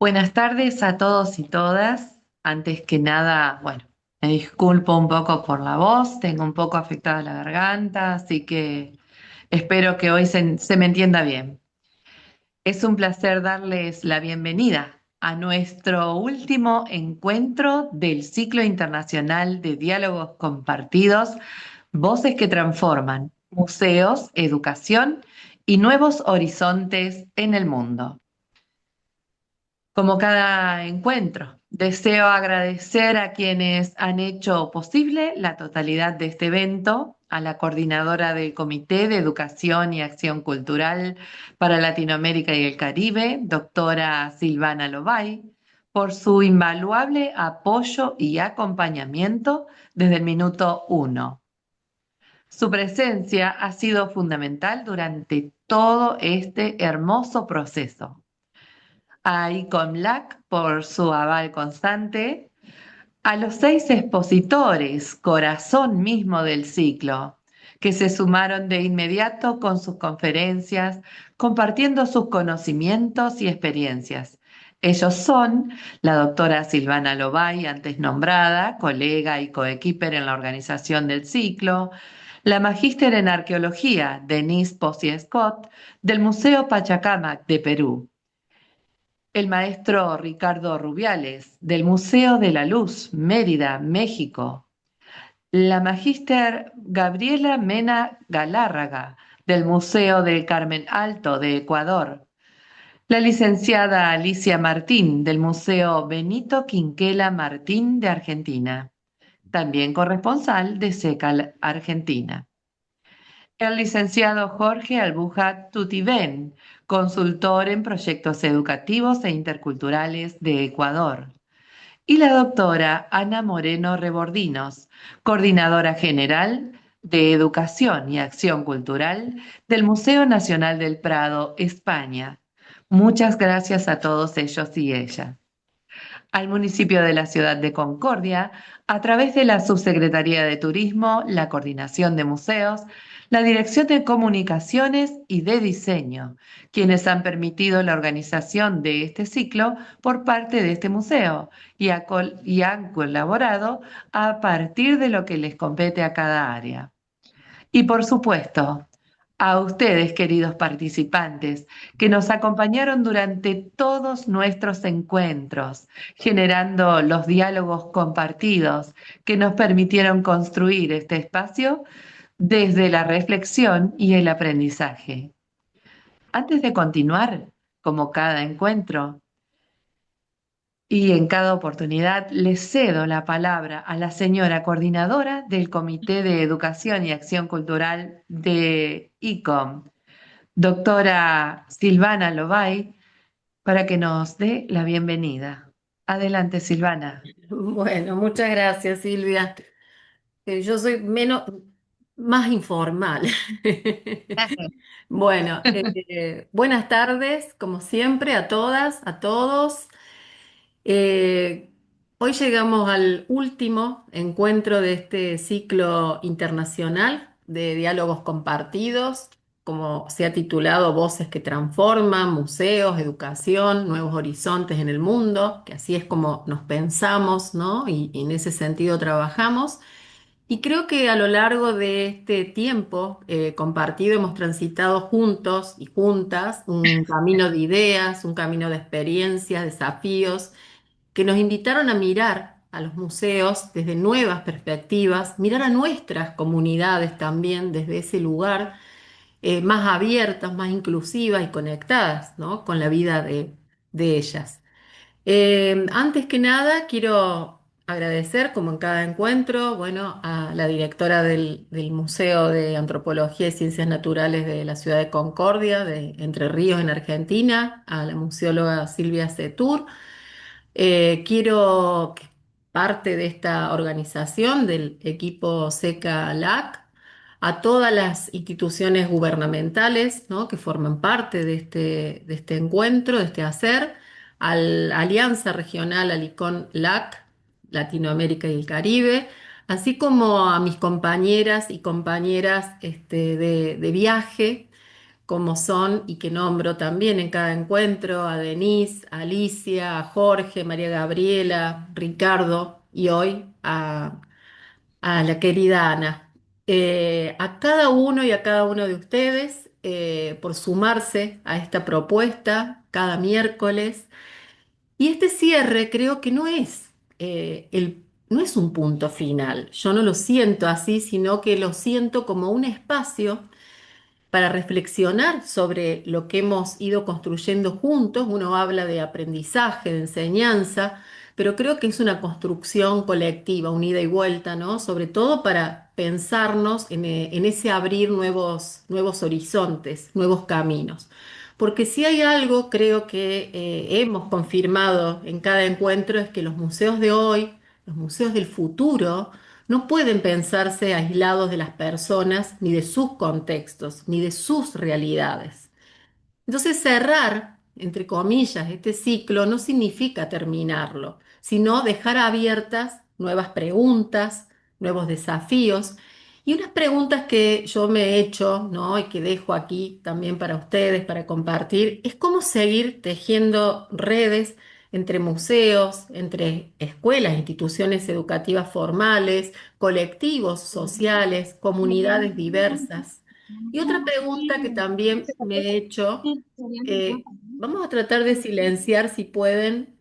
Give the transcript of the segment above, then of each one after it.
Buenas tardes a todos y todas. Antes que nada, bueno, me disculpo un poco por la voz, tengo un poco afectada la garganta, así que espero que hoy se me entienda bien. Es un placer darles la bienvenida a nuestro último encuentro del ciclo internacional de diálogos compartidos, Voces que Transforman, Museos, Educación y Nuevos Horizontes en el Mundo. Como cada encuentro, deseo agradecer a quienes han hecho posible la totalidad de este evento, a la coordinadora del Comité de Educación y Acción Cultural para Latinoamérica y el Caribe, doctora Silvana Lobay, por su invaluable apoyo y acompañamiento desde el minuto uno. Su presencia ha sido fundamental durante todo este hermoso proceso, a ICOMLAC por su aval constante, a los 6 expositores, corazón mismo del ciclo, que se sumaron de inmediato con sus conferencias, compartiendo sus conocimientos y experiencias. Ellos son la doctora Silvana Lobay, antes nombrada, colega y coequiper en la organización del ciclo, la magíster en arqueología, Denise Posey Scott, del Museo Pachacamac de Perú, el maestro Ricardo Rubiales, del Museo de la Luz, Mérida, México. La magíster Gabriela Mena Galárraga, del Museo del Carmen Alto de Ecuador. La licenciada Alicia Martín, del Museo Benito Quinquela Martín de Argentina, también corresponsal de SECAL Argentina. El licenciado Jorge Albuja Tutibén, consultor en proyectos educativos e interculturales de Ecuador. Y la doctora Ana Moreno Rebordinos, coordinadora general de Educación y Acción Cultural del Museo Nacional del Prado, España. Muchas gracias a todos ellos y ellas. Al municipio de la ciudad de Concordia, a través de la Subsecretaría de Turismo, la Coordinación de Museos, la Dirección de Comunicaciones y de Diseño, quienes han permitido la organización de este ciclo por parte de este museo y han colaborado a partir de lo que les compete a cada área. Y por supuesto, a ustedes, queridos participantes, que nos acompañaron durante todos nuestros encuentros, generando los diálogos compartidos que nos permitieron construir este espacio desde la reflexión y el aprendizaje. Antes de continuar, como cada encuentro, y en cada oportunidad le cedo la palabra a la señora coordinadora del Comité de Educación y Acción Cultural de ICOM, doctora Silvana Lobay, para que nos dé la bienvenida. Adelante, Silvana. Bueno, muchas gracias, Silvia. Yo soy más informal. Bueno, buenas tardes, como siempre, a todas, a todos. Eh, Hoy llegamos al último encuentro de este ciclo internacional de diálogos compartidos, como se ha titulado Voces que Transforman, Museos, Educación, Nuevos Horizontes en el Mundo, que así es como nos pensamos, ¿no? Y en ese sentido trabajamos. Y creo que a lo largo de este tiempo compartido hemos transitado juntos y juntas un camino de ideas, un camino de experiencias, desafíos que nos invitaron a mirar a los museos desde nuevas perspectivas, mirar a nuestras comunidades también desde ese lugar, más abiertas, más inclusivas y conectadas, ¿no? Con la vida de ellas. Antes que nada, quiero agradecer, como en cada encuentro, bueno, a la directora del Museo de Antropología y Ciencias Naturales de la ciudad de Concordia, de Entre Ríos, en Argentina, a la museóloga Silvia Cetur. Quiero que parte de esta organización, del equipo SECA-LAC, a todas las instituciones gubernamentales, ¿no? Que forman parte de este encuentro, de este hacer, a la Alianza Regional Alicón-LAC, Latinoamérica y el Caribe, así como a mis compañeras y compañeras de viaje como son y que nombro también en cada encuentro, a Denise, a Alicia, a Jorge, María Gabriela, Ricardo y hoy a la querida Ana. A cada uno y a cada uno de ustedes por sumarse a esta propuesta cada miércoles. Y este cierre creo que no es un punto final. Yo no lo siento así, sino que lo siento como un espacio para reflexionar sobre lo que hemos ido construyendo juntos. Uno habla de aprendizaje, de enseñanza, pero creo que es una construcción colectiva, un ida y vuelta, ¿no? Sobre todo para pensarnos en ese abrir nuevos horizontes, nuevos caminos. Porque si hay algo, creo que hemos confirmado en cada encuentro, es que los museos de hoy, los museos del futuro, no pueden pensarse aislados de las personas, ni de sus contextos, ni de sus realidades. Entonces, cerrar, entre comillas, este ciclo no significa terminarlo, sino dejar abiertas nuevas preguntas, nuevos desafíos y unas preguntas que yo me he hecho, ¿no? Y que dejo aquí también para ustedes, para compartir, es cómo seguir tejiendo redes entre museos, entre escuelas, instituciones educativas formales, colectivos sociales, comunidades diversas. Y otra pregunta que también me he hecho, vamos a tratar de silenciar si pueden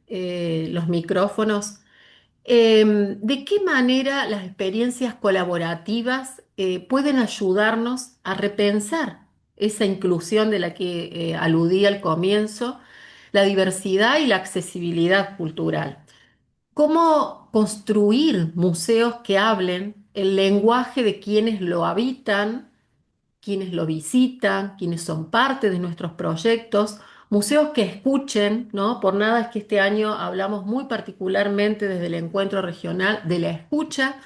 los micrófonos. ¿De qué manera las experiencias colaborativas pueden ayudarnos a repensar esa inclusión de la que aludí al comienzo, la diversidad y la accesibilidad cultural? ¿Cómo construir museos que hablen el lenguaje de quienes lo habitan, quienes lo visitan, quienes son parte de nuestros proyectos, museos que escuchen, ¿no? Por nada es que este año hablamos muy particularmente desde el encuentro regional de la escucha.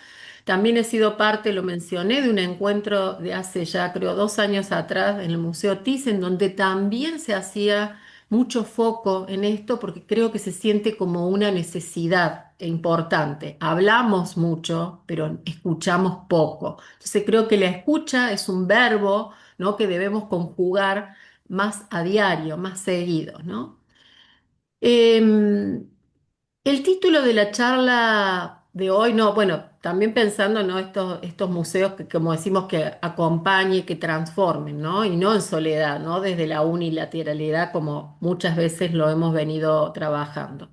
También he sido parte, lo mencioné, de un encuentro de hace ya creo 2 años atrás en el Museo Thyssen, donde también se hacía mucho foco en esto porque creo que se siente como una necesidad importante. Hablamos mucho, pero escuchamos poco. Entonces creo que la escucha es un verbo, ¿no? Que debemos conjugar más a diario, más seguido, ¿no? Em, el título de la charla de hoy, no, bueno, también pensando, ¿no? Estos museos que, como decimos, que acompañen, que transformen, ¿no? Y no en soledad, ¿no? Desde la unilateralidad, como muchas veces lo hemos venido trabajando.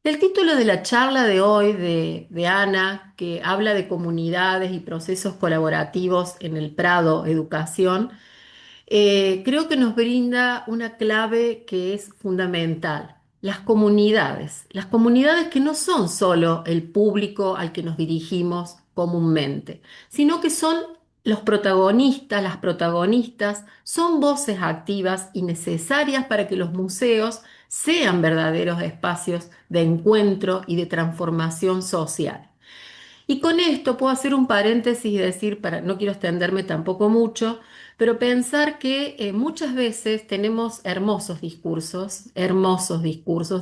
El título de la charla de hoy de Ana, que habla de comunidades y procesos colaborativos en el Prado Educación, creo que nos brinda una clave que es fundamental. Las comunidades que no son solo el público al que nos dirigimos comúnmente, sino que son los protagonistas, las protagonistas, son voces activas y necesarias para que los museos sean verdaderos espacios de encuentro y de transformación social. Y con esto puedo hacer un paréntesis y decir, no quiero extenderme tampoco mucho, pero pensar que muchas veces tenemos hermosos discursos,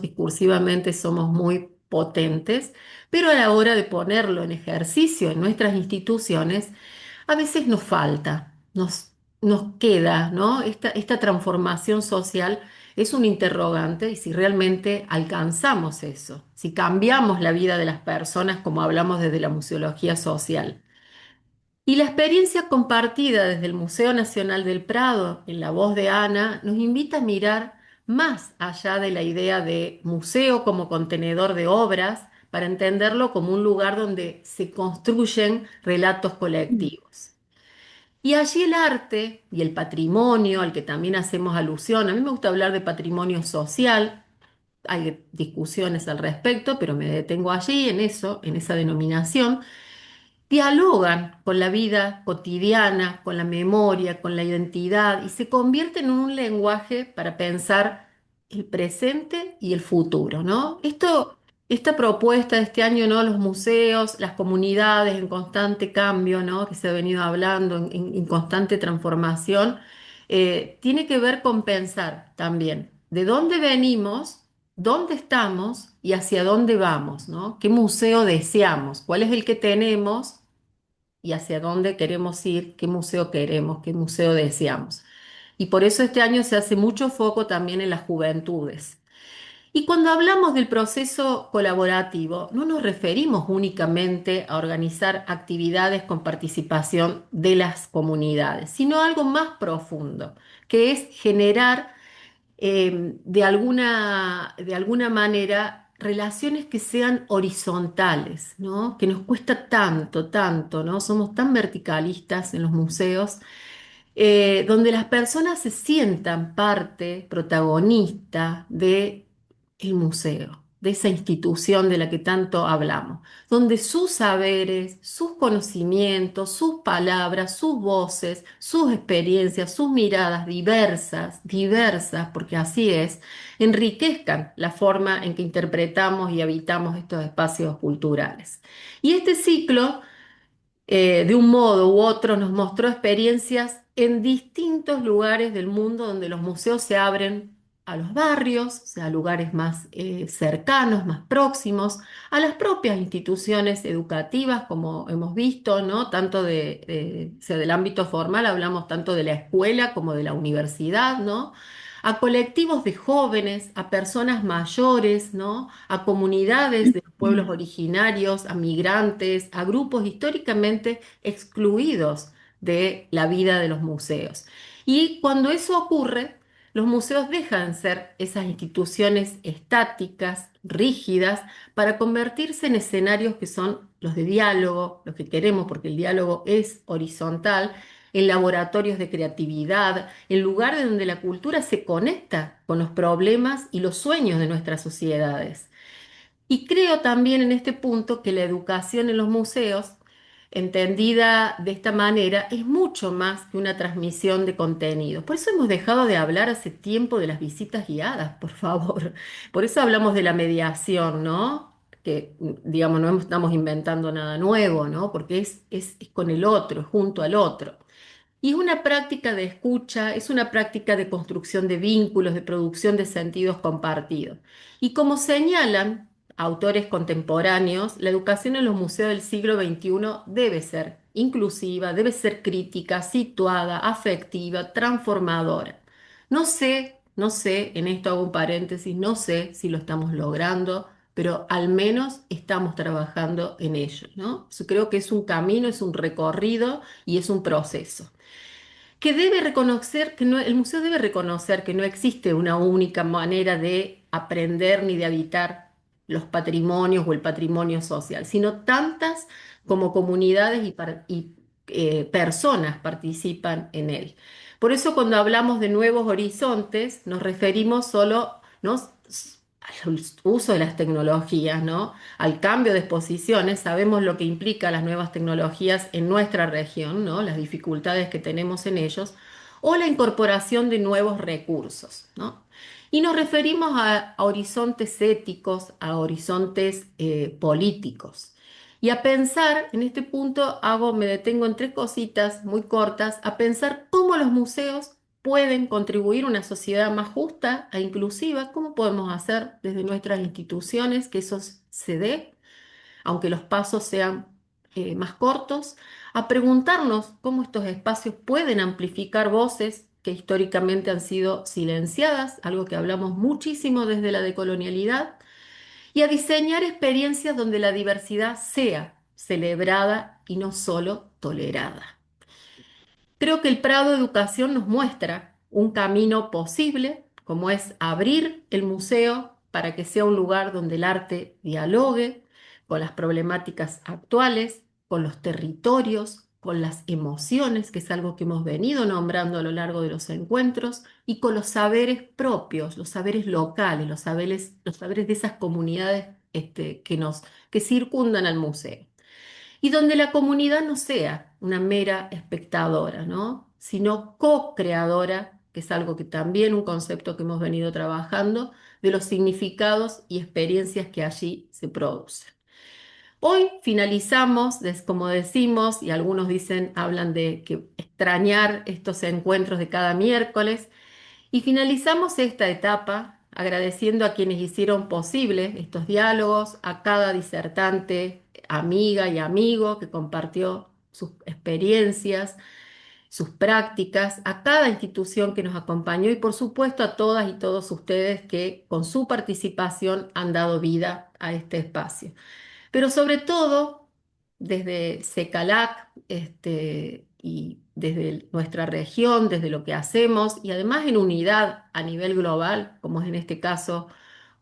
discursivamente somos muy potentes, pero a la hora de ponerlo en ejercicio en nuestras instituciones, a veces nos falta, nos queda, ¿no? Esta transformación social es un interrogante y si realmente alcanzamos eso, si cambiamos la vida de las personas como hablamos desde la museología social. Y la experiencia compartida desde el Museo Nacional del Prado, en la voz de Ana, nos invita a mirar más allá de la idea de museo como contenedor de obras, para entenderlo como un lugar donde se construyen relatos colectivos. Y allí el arte y el patrimonio, al que también hacemos alusión, a mí me gusta hablar de patrimonio social, hay discusiones al respecto, pero me detengo allí en eso, en esa denominación, dialogan con la vida cotidiana, con la memoria, con la identidad y se convierten en un lenguaje para pensar el presente y el futuro, ¿no? Esta propuesta de este año, ¿no? Los museos, las comunidades en constante cambio, ¿no? Que se ha venido hablando en constante transformación, tiene que ver con pensar también de dónde venimos, dónde estamos y hacia dónde vamos, ¿no? ¿Qué museo deseamos? ¿Cuál es el que tenemos y hacia dónde queremos ir? ¿Qué museo queremos? ¿Qué museo deseamos? Y por eso este año se hace mucho foco también en las juventudes. Y cuando hablamos del proceso colaborativo, no nos referimos únicamente a organizar actividades con participación de las comunidades, sino a algo más profundo, que es generar de alguna manera relaciones que sean horizontales, ¿no? Que nos cuesta tanto, tanto, ¿no? Somos tan verticalistas en los museos, donde las personas se sientan parte, protagonista de el museo, de esa institución de la que tanto hablamos, donde sus saberes, sus conocimientos, sus palabras, sus voces, sus experiencias, sus miradas diversas, diversas, porque así es, enriquezcan la forma en que interpretamos y habitamos estos espacios culturales. Y este ciclo de un modo u otro, nos mostró experiencias en distintos lugares del mundo donde los museos se abren a los barrios, o sea, a lugares más cercanos, más próximos, a las propias instituciones educativas, como hemos visto, ¿no? Tanto o sea, del ámbito formal, hablamos tanto de la escuela como de la universidad, ¿no? A colectivos de jóvenes, a personas mayores, ¿no? A comunidades de los pueblos originarios, a migrantes, a grupos históricamente excluidos de la vida de los museos. Y cuando eso ocurre, los museos dejan de ser esas instituciones estáticas, rígidas, para convertirse en escenarios que son los de diálogo, los que queremos, porque el diálogo es horizontal, en laboratorios de creatividad, en lugares donde la cultura se conecta con los problemas y los sueños de nuestras sociedades. Y creo también en este punto que la educación en los museos, entendida de esta manera, es mucho más que una transmisión de contenido. Por eso hemos dejado de hablar hace tiempo de las visitas guiadas, por favor. Por eso hablamos de la mediación, ¿no? Que, digamos, no estamos inventando nada nuevo, ¿no? Porque es con el otro, es junto al otro. Y es una práctica de escucha, es una práctica de construcción de vínculos, de producción de sentidos compartidos. Y como señalan autores contemporáneos, la educación en los museos del siglo XXI debe ser inclusiva, debe ser crítica, situada, afectiva, transformadora. No sé, en esto hago un paréntesis, no sé si lo estamos logrando, pero al menos estamos trabajando en ello, ¿no? Yo creo que es un camino, es un recorrido y es un proceso que debe reconocer que no, el museo debe reconocer que no existe una única manera de aprender ni de habitar los patrimonios o el patrimonio social, sino tantas como comunidades y personas participan en él. Por eso cuando hablamos de nuevos horizontes, nos referimos solo, ¿no? al uso de las tecnologías, ¿no? Al cambio de exposiciones, sabemos lo que implica las nuevas tecnologías en nuestra región, ¿no? Las dificultades que tenemos en ellos, o la incorporación de nuevos recursos, ¿no? Y nos referimos a horizontes éticos, a horizontes políticos. Y a pensar, en este punto me detengo en tres cositas muy cortas, a pensar cómo los museos pueden contribuir a una sociedad más justa e inclusiva. ¿Cómo podemos hacer desde nuestras instituciones que eso se dé, aunque los pasos sean más cortos? A preguntarnos cómo estos espacios pueden amplificar voces que históricamente han sido silenciadas, algo que hablamos muchísimo desde la decolonialidad, y a diseñar experiencias donde la diversidad sea celebrada y no solo tolerada. Creo que el Prado Educación nos muestra un camino posible, como es abrir el museo para que sea un lugar donde el arte dialogue con las problemáticas actuales, con los territorios, con las emociones, que es algo que hemos venido nombrando a lo largo de los encuentros, y con los saberes propios, los saberes locales, los saberes de esas comunidades que circundan al museo y donde la comunidad no sea una mera espectadora, ¿no? Sino co-creadora, que es algo que también un concepto que hemos venido trabajando, de los significados y experiencias que allí se producen. Hoy finalizamos, como decimos, y algunos dicen, hablan de que extrañar estos encuentros de cada miércoles, y finalizamos esta etapa agradeciendo a quienes hicieron posible estos diálogos, a cada disertante, amiga y amigo que compartió sus experiencias, sus prácticas, a cada institución que nos acompañó y por supuesto a todas y todos ustedes que con su participación han dado vida a este espacio. Pero sobre todo, desde SECALAC, y desde nuestra región, desde lo que hacemos, y además en unidad a nivel global, como es en este caso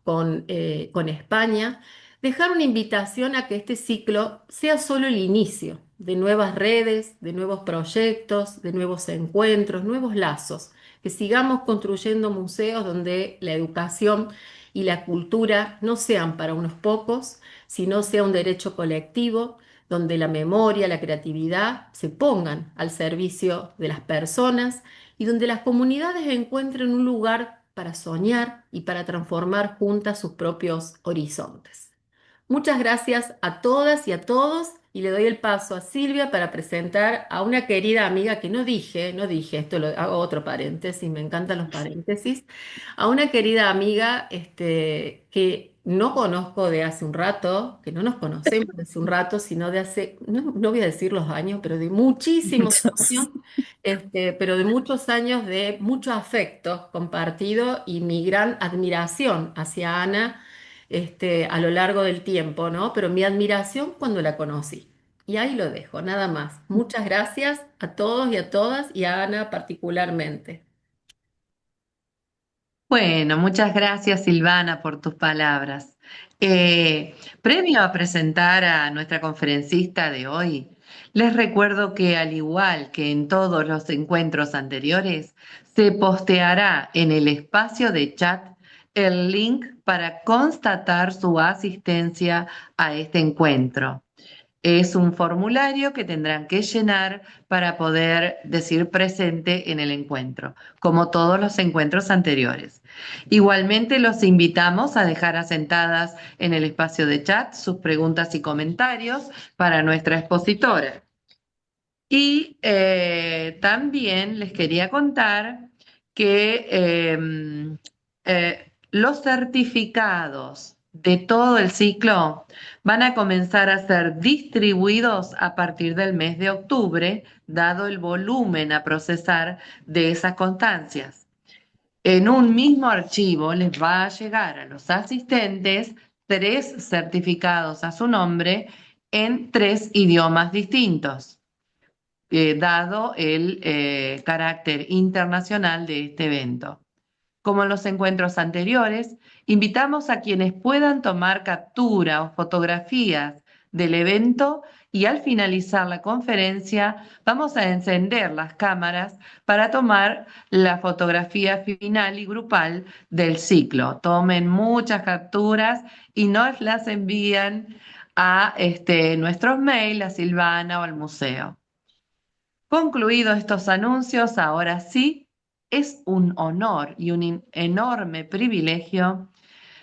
con España, dejar una invitación a que este ciclo sea solo el inicio de nuevas redes, de nuevos proyectos, de nuevos encuentros, nuevos lazos, que sigamos construyendo museos donde la educación y la cultura no sean para unos pocos, sino sea un derecho colectivo, donde la memoria, la creatividad se pongan al servicio de las personas y donde las comunidades encuentren un lugar para soñar y para transformar juntas sus propios horizontes. Muchas gracias a todas y a todos y le doy el paso a Silvia para presentar a una querida amiga que no dije, esto lo hago otro paréntesis, me encantan los paréntesis, a una querida amiga que no conozco de hace un rato, que no nos conocemos de hace un rato, sino de hace, no voy a decir los años, pero de muchísimos años, Muchos. pero de muchos años de mucho afecto compartido y mi gran admiración hacia Ana, a lo largo del tiempo, ¿no? Pero mi admiración cuando la conocí. Y ahí lo dejo, nada más. Muchas gracias a todos y a todas y a Ana particularmente. Bueno, muchas gracias Silvana por tus palabras. Previo a presentar a nuestra conferencista de hoy, les recuerdo que al igual que en todos los encuentros anteriores, se posteará en el espacio de chat el link para constatar su asistencia a este encuentro. Es un formulario que tendrán que llenar para poder decir presente en el encuentro, como todos los encuentros anteriores. Igualmente los invitamos a dejar asentadas en el espacio de chat sus preguntas y comentarios para nuestra expositora. Y también les quería contar que los certificados de todo el ciclo van a comenzar a ser distribuidos a partir del mes de octubre, dado el volumen a procesar de esas constancias. En un mismo archivo les va a llegar a los asistentes 3 certificados a su nombre en 3 idiomas distintos, dado el carácter internacional de este evento. Como en los encuentros anteriores, invitamos a quienes puedan tomar captura o fotografías del evento y al finalizar la conferencia vamos a encender las cámaras para tomar la fotografía final y grupal del ciclo. Tomen muchas capturas y nos las envían a nuestros mails, a Silvana o al museo. Concluidos estos anuncios, ahora sí, es un honor y un enorme privilegio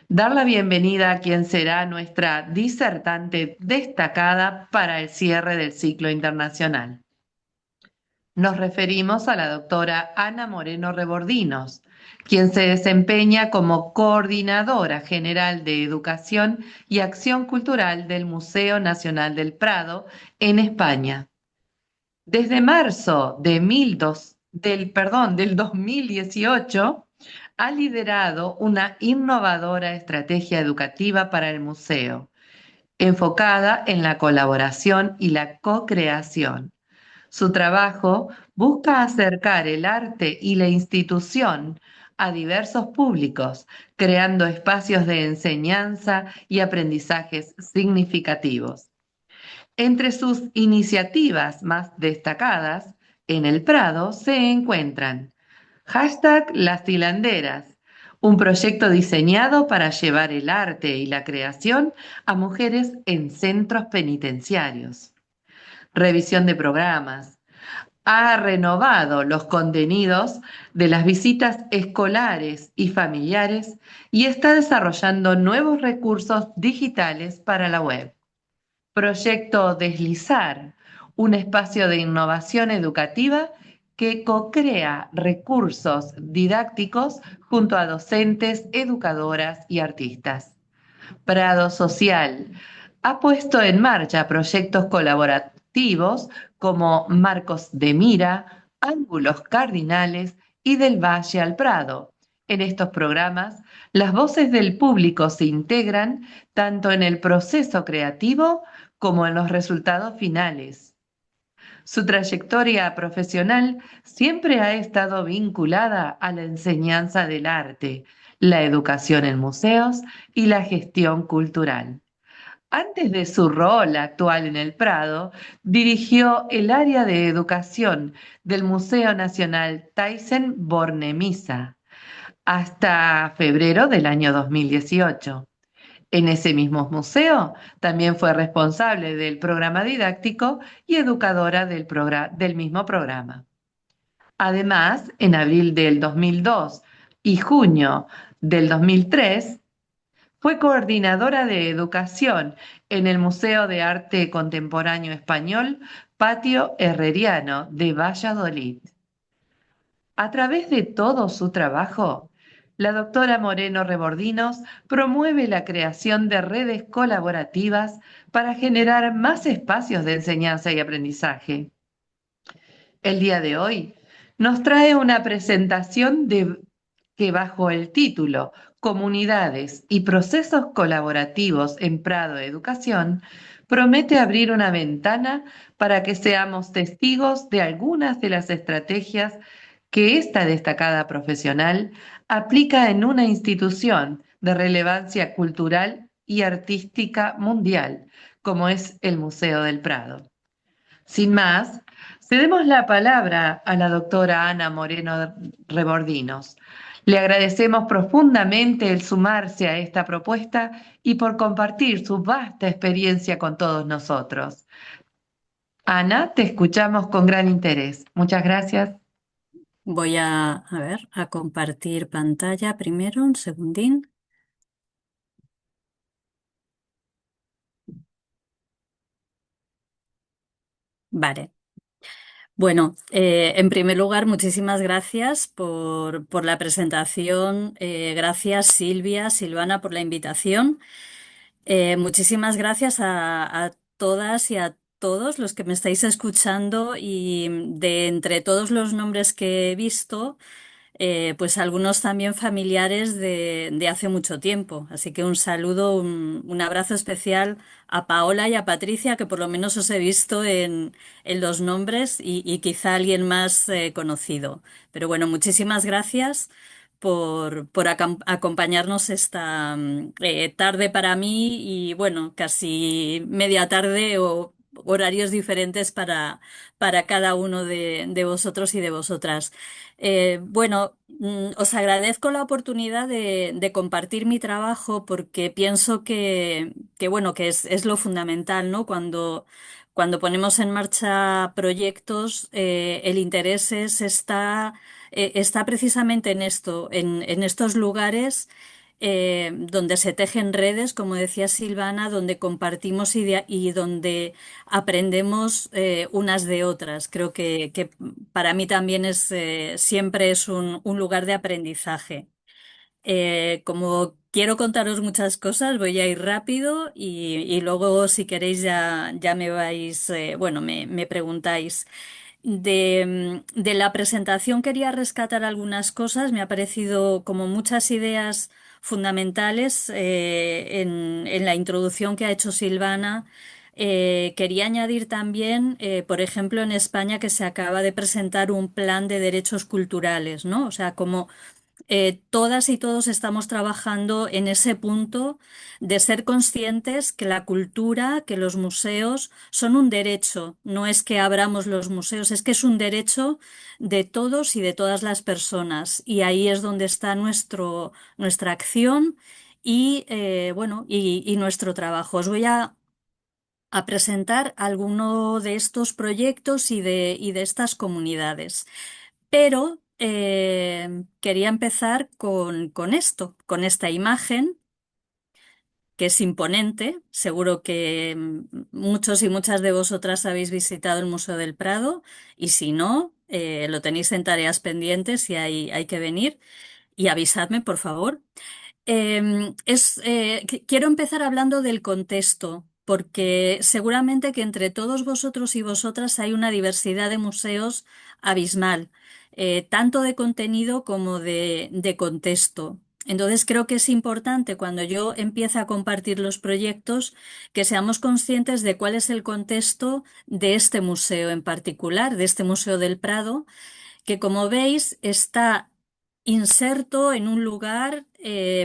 dar la bienvenida a quien será nuestra disertante destacada para el cierre del ciclo internacional. Nos referimos a la doctora Ana Moreno Rebordinos, quien se desempeña como coordinadora general de Educación y Acción Cultural del Museo Nacional del Prado en España. Desde marzo del 2018, ha liderado una innovadora estrategia educativa para el museo, enfocada en la colaboración y la co-creación. Su trabajo busca acercar el arte y la institución a diversos públicos, creando espacios de enseñanza y aprendizajes significativos. Entre sus iniciativas más destacadas en el Prado se encuentran #Las Hilanderas, un proyecto diseñado para llevar el arte y la creación a mujeres en centros penitenciarios. Revisión de programas. Ha renovado los contenidos de las visitas escolares y familiares y está desarrollando nuevos recursos digitales para la web. Proyecto Deslizar, un espacio de innovación educativa que co-crea recursos didácticos junto a docentes, educadoras y artistas. Prado Social ha puesto en marcha proyectos colaborativos como Marcos de Mira, ángulos cardinales y del Valle al Prado. En estos programas, las voces del público se integran tanto en el proceso creativo como en los resultados finales. Su trayectoria profesional siempre ha estado vinculada a la enseñanza del arte, la educación en museos y la gestión cultural. Antes de su rol actual en el Prado, dirigió el área de educación del Museo Nacional Thyssen-Bornemisza hasta febrero del año 2018. En ese mismo museo también fue responsable del programa didáctico y educadora del mismo programa. Además, en abril del 2002 y junio del 2003, fue coordinadora de educación en el Museo de Arte Contemporáneo Español Patio Herreriano de Valladolid. A través de todo su trabajo, la doctora Moreno Rebordinos promueve la creación de redes colaborativas para generar más espacios de enseñanza y aprendizaje. El día de hoy nos trae una presentación que bajo el título Comunidades y procesos colaborativos en Prado Educación promete abrir una ventana para que seamos testigos de algunas de las estrategias que esta destacada profesional aplica en una institución de relevancia cultural y artística mundial, como es el Museo del Prado. Sin más, cedemos la palabra a la doctora Ana Moreno Rebordinos. Le agradecemos profundamente el sumarse a esta propuesta y por compartir su vasta experiencia con todos nosotros. Ana, te escuchamos con gran interés. Muchas gracias. Voy a ver, a compartir pantalla primero, un segundín. Vale. Bueno, en primer lugar, muchísimas gracias por la presentación. Gracias, Silvana, por la invitación. Muchísimas gracias a todas y a todos los que me estáis escuchando y de entre todos los nombres que he visto. Pues algunos también familiares de hace mucho tiempo. Así que un saludo, un abrazo especial a Paola y a Patricia, que por lo menos os he visto en los nombres y quizá alguien más conocido. Pero bueno, muchísimas gracias por acompañarnos esta tarde para mí y bueno, casi media tarde o horarios diferentes para cada uno de vosotros y de vosotras. Bueno, os agradezco la oportunidad de compartir mi trabajo porque pienso que bueno, que es lo fundamental, ¿no? Cuando ponemos en marcha proyectos, el interés está precisamente en esto, en estos lugares donde se tejen redes, como decía Silvana, donde compartimos y donde aprendemos unas de otras. Creo que para mí también siempre es un lugar de aprendizaje. Como quiero contaros muchas cosas, voy a ir rápido y luego si queréis ya me vais, bueno, me preguntáis. De la presentación quería rescatar algunas cosas, me ha parecido como muchas ideas fundamentales en la introducción que ha hecho Silvana. Quería añadir también, por ejemplo, en España que se acaba de presentar un plan de derechos culturales, ¿no? O sea, como todas y todos estamos trabajando en ese punto de ser conscientes que la cultura, que los museos son un derecho. No es que abramos los museos, es que es un derecho de todos y de todas las personas. Y ahí es donde está nuestra acción y, bueno, y nuestro trabajo. Os voy a presentar alguno de estos proyectos y de estas comunidades. Pero quería empezar con esto, con esta imagen que es imponente. Seguro que muchos y muchas de vosotras habéis visitado el Museo del Prado y si no, lo tenéis en tareas pendientes y hay que venir y avisadme, por favor. Quiero empezar hablando del contexto. porque seguramente que entre todos vosotros y vosotras hay una diversidad de museos abismal, tanto de contenido como de contexto. Entonces creo que es importante cuando yo empiece a compartir los proyectos que seamos conscientes de cuál es el contexto de este museo en particular, de este Museo del Prado, que como veis está inserto en un lugar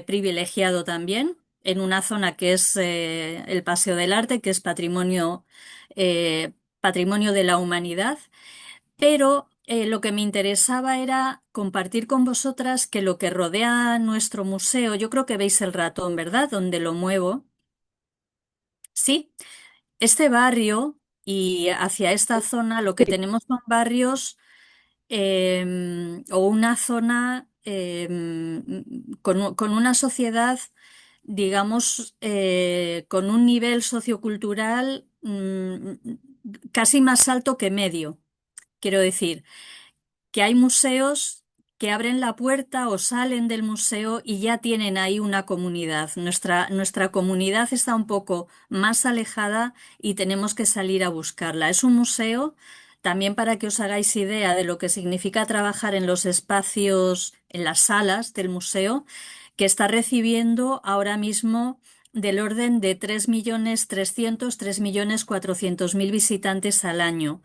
privilegiado también, en una zona que es el Paseo del Arte, que es patrimonio de la humanidad, pero lo que me interesaba era compartir con vosotras que lo que rodea nuestro museo, yo creo que veis el ratón, ¿verdad? Donde lo muevo. Sí, este barrio y hacia esta zona lo que tenemos son barrios o una zona con una sociedad, digamos, con un nivel sociocultural casi más alto que medio. Quiero decir, que hay museos que abren la puerta o salen del museo y ya tienen ahí una comunidad. Nuestra comunidad está un poco más alejada y tenemos que salir a buscarla. Es un museo, también para que os hagáis idea de lo que significa trabajar en los espacios, en las salas del museo, que está recibiendo ahora mismo del orden de 3.300.000, 3.400.000 visitantes al año.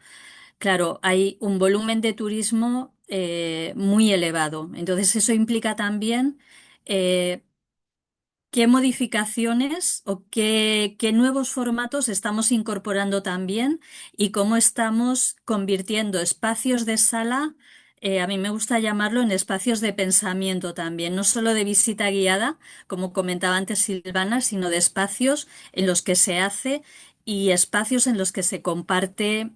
Claro, hay un volumen de turismo muy elevado. Entonces, eso implica también eh, qué modificaciones o qué nuevos formatos estamos incorporando también y cómo estamos convirtiendo espacios de sala, a mí me gusta llamarlo en espacios de pensamiento también, no solo de visita guiada, como comentaba antes Silvana, sino de espacios en los que se hace y espacios en los que se comparte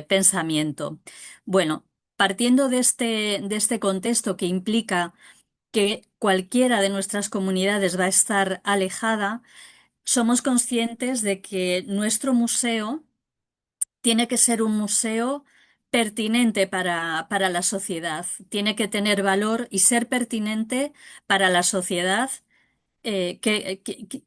pensamiento. Bueno, partiendo de este contexto que implica que cualquiera de nuestras comunidades va a estar alejada, somos conscientes de que nuestro museo tiene que ser un museo pertinente para la sociedad, tiene que tener valor y ser pertinente para la sociedad que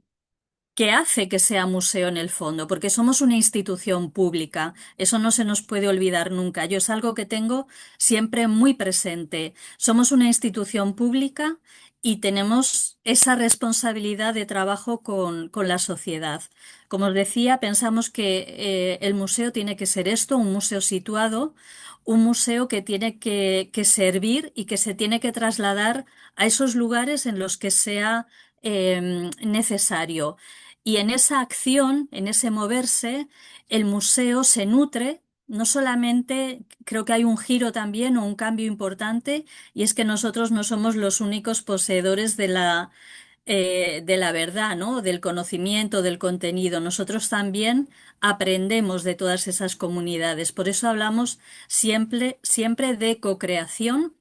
hace que sea museo en el fondo, porque somos una institución pública. Eso no se nos puede olvidar nunca. Yo es algo que tengo siempre muy presente. Somos una institución pública y tenemos esa responsabilidad de trabajo con la sociedad. Como os decía, pensamos que el museo tiene que ser esto, un museo situado, un museo que tiene que servir y que se tiene que trasladar a esos lugares en los que sea necesario. Y en esa acción, en ese moverse, el museo se nutre. No solamente, creo que hay un giro también o un cambio importante, y es que nosotros no somos los únicos poseedores de la verdad, ¿no? Del conocimiento, del contenido. Nosotros también aprendemos de todas esas comunidades. Por eso hablamos siempre de co-creación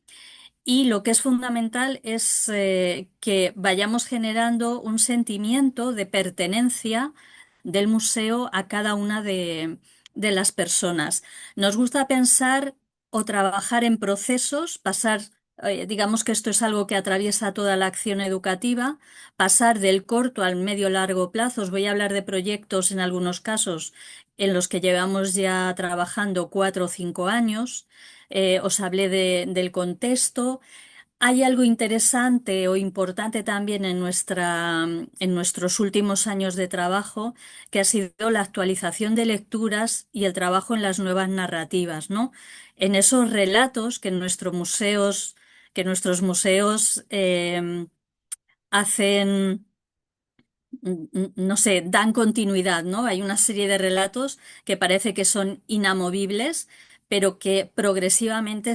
y lo que es fundamental es que vayamos generando un sentimiento de pertenencia del museo a cada una de las personas. Nos gusta pensar o trabajar en procesos, digamos que esto es algo que atraviesa toda la acción educativa, pasar del corto al medio largo plazo. Os voy a hablar de proyectos en algunos casos en los que llevamos ya trabajando 4 o 5 años. Os hablé del contexto. Hay algo interesante o importante también en nuestros últimos años de trabajo, que ha sido la actualización de lecturas y el trabajo en las nuevas narrativas, ¿no? En esos relatos que nuestros museos hacen, no sé, dan continuidad, ¿no? Hay una serie de relatos que parece que son inamovibles, pero que progresivamente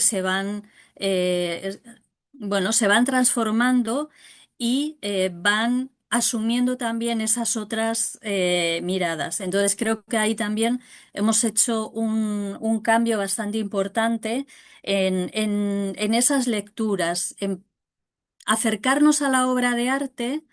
bueno, se van transformando y van asumiendo también esas otras miradas. Entonces creo que ahí también hemos hecho un cambio bastante importante en esas lecturas, en acercarnos a la obra de arte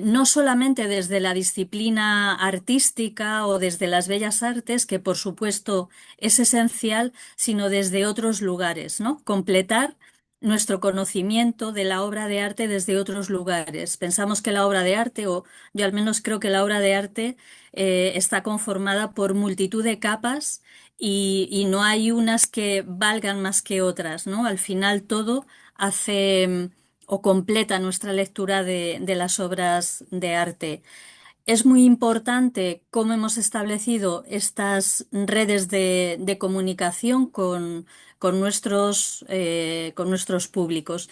no solamente desde la disciplina artística o desde las bellas artes, que por supuesto es esencial, sino desde otros lugares, ¿no? Completar nuestro conocimiento de la obra de arte desde otros lugares. Pensamos que la obra de arte, o yo al menos creo que la obra de arte está conformada por multitud de capas y no hay unas que valgan más que otras, ¿no? Al final todo hace o completa nuestra lectura de las obras de arte. Es muy importante cómo hemos establecido estas redes de comunicación con nuestros públicos.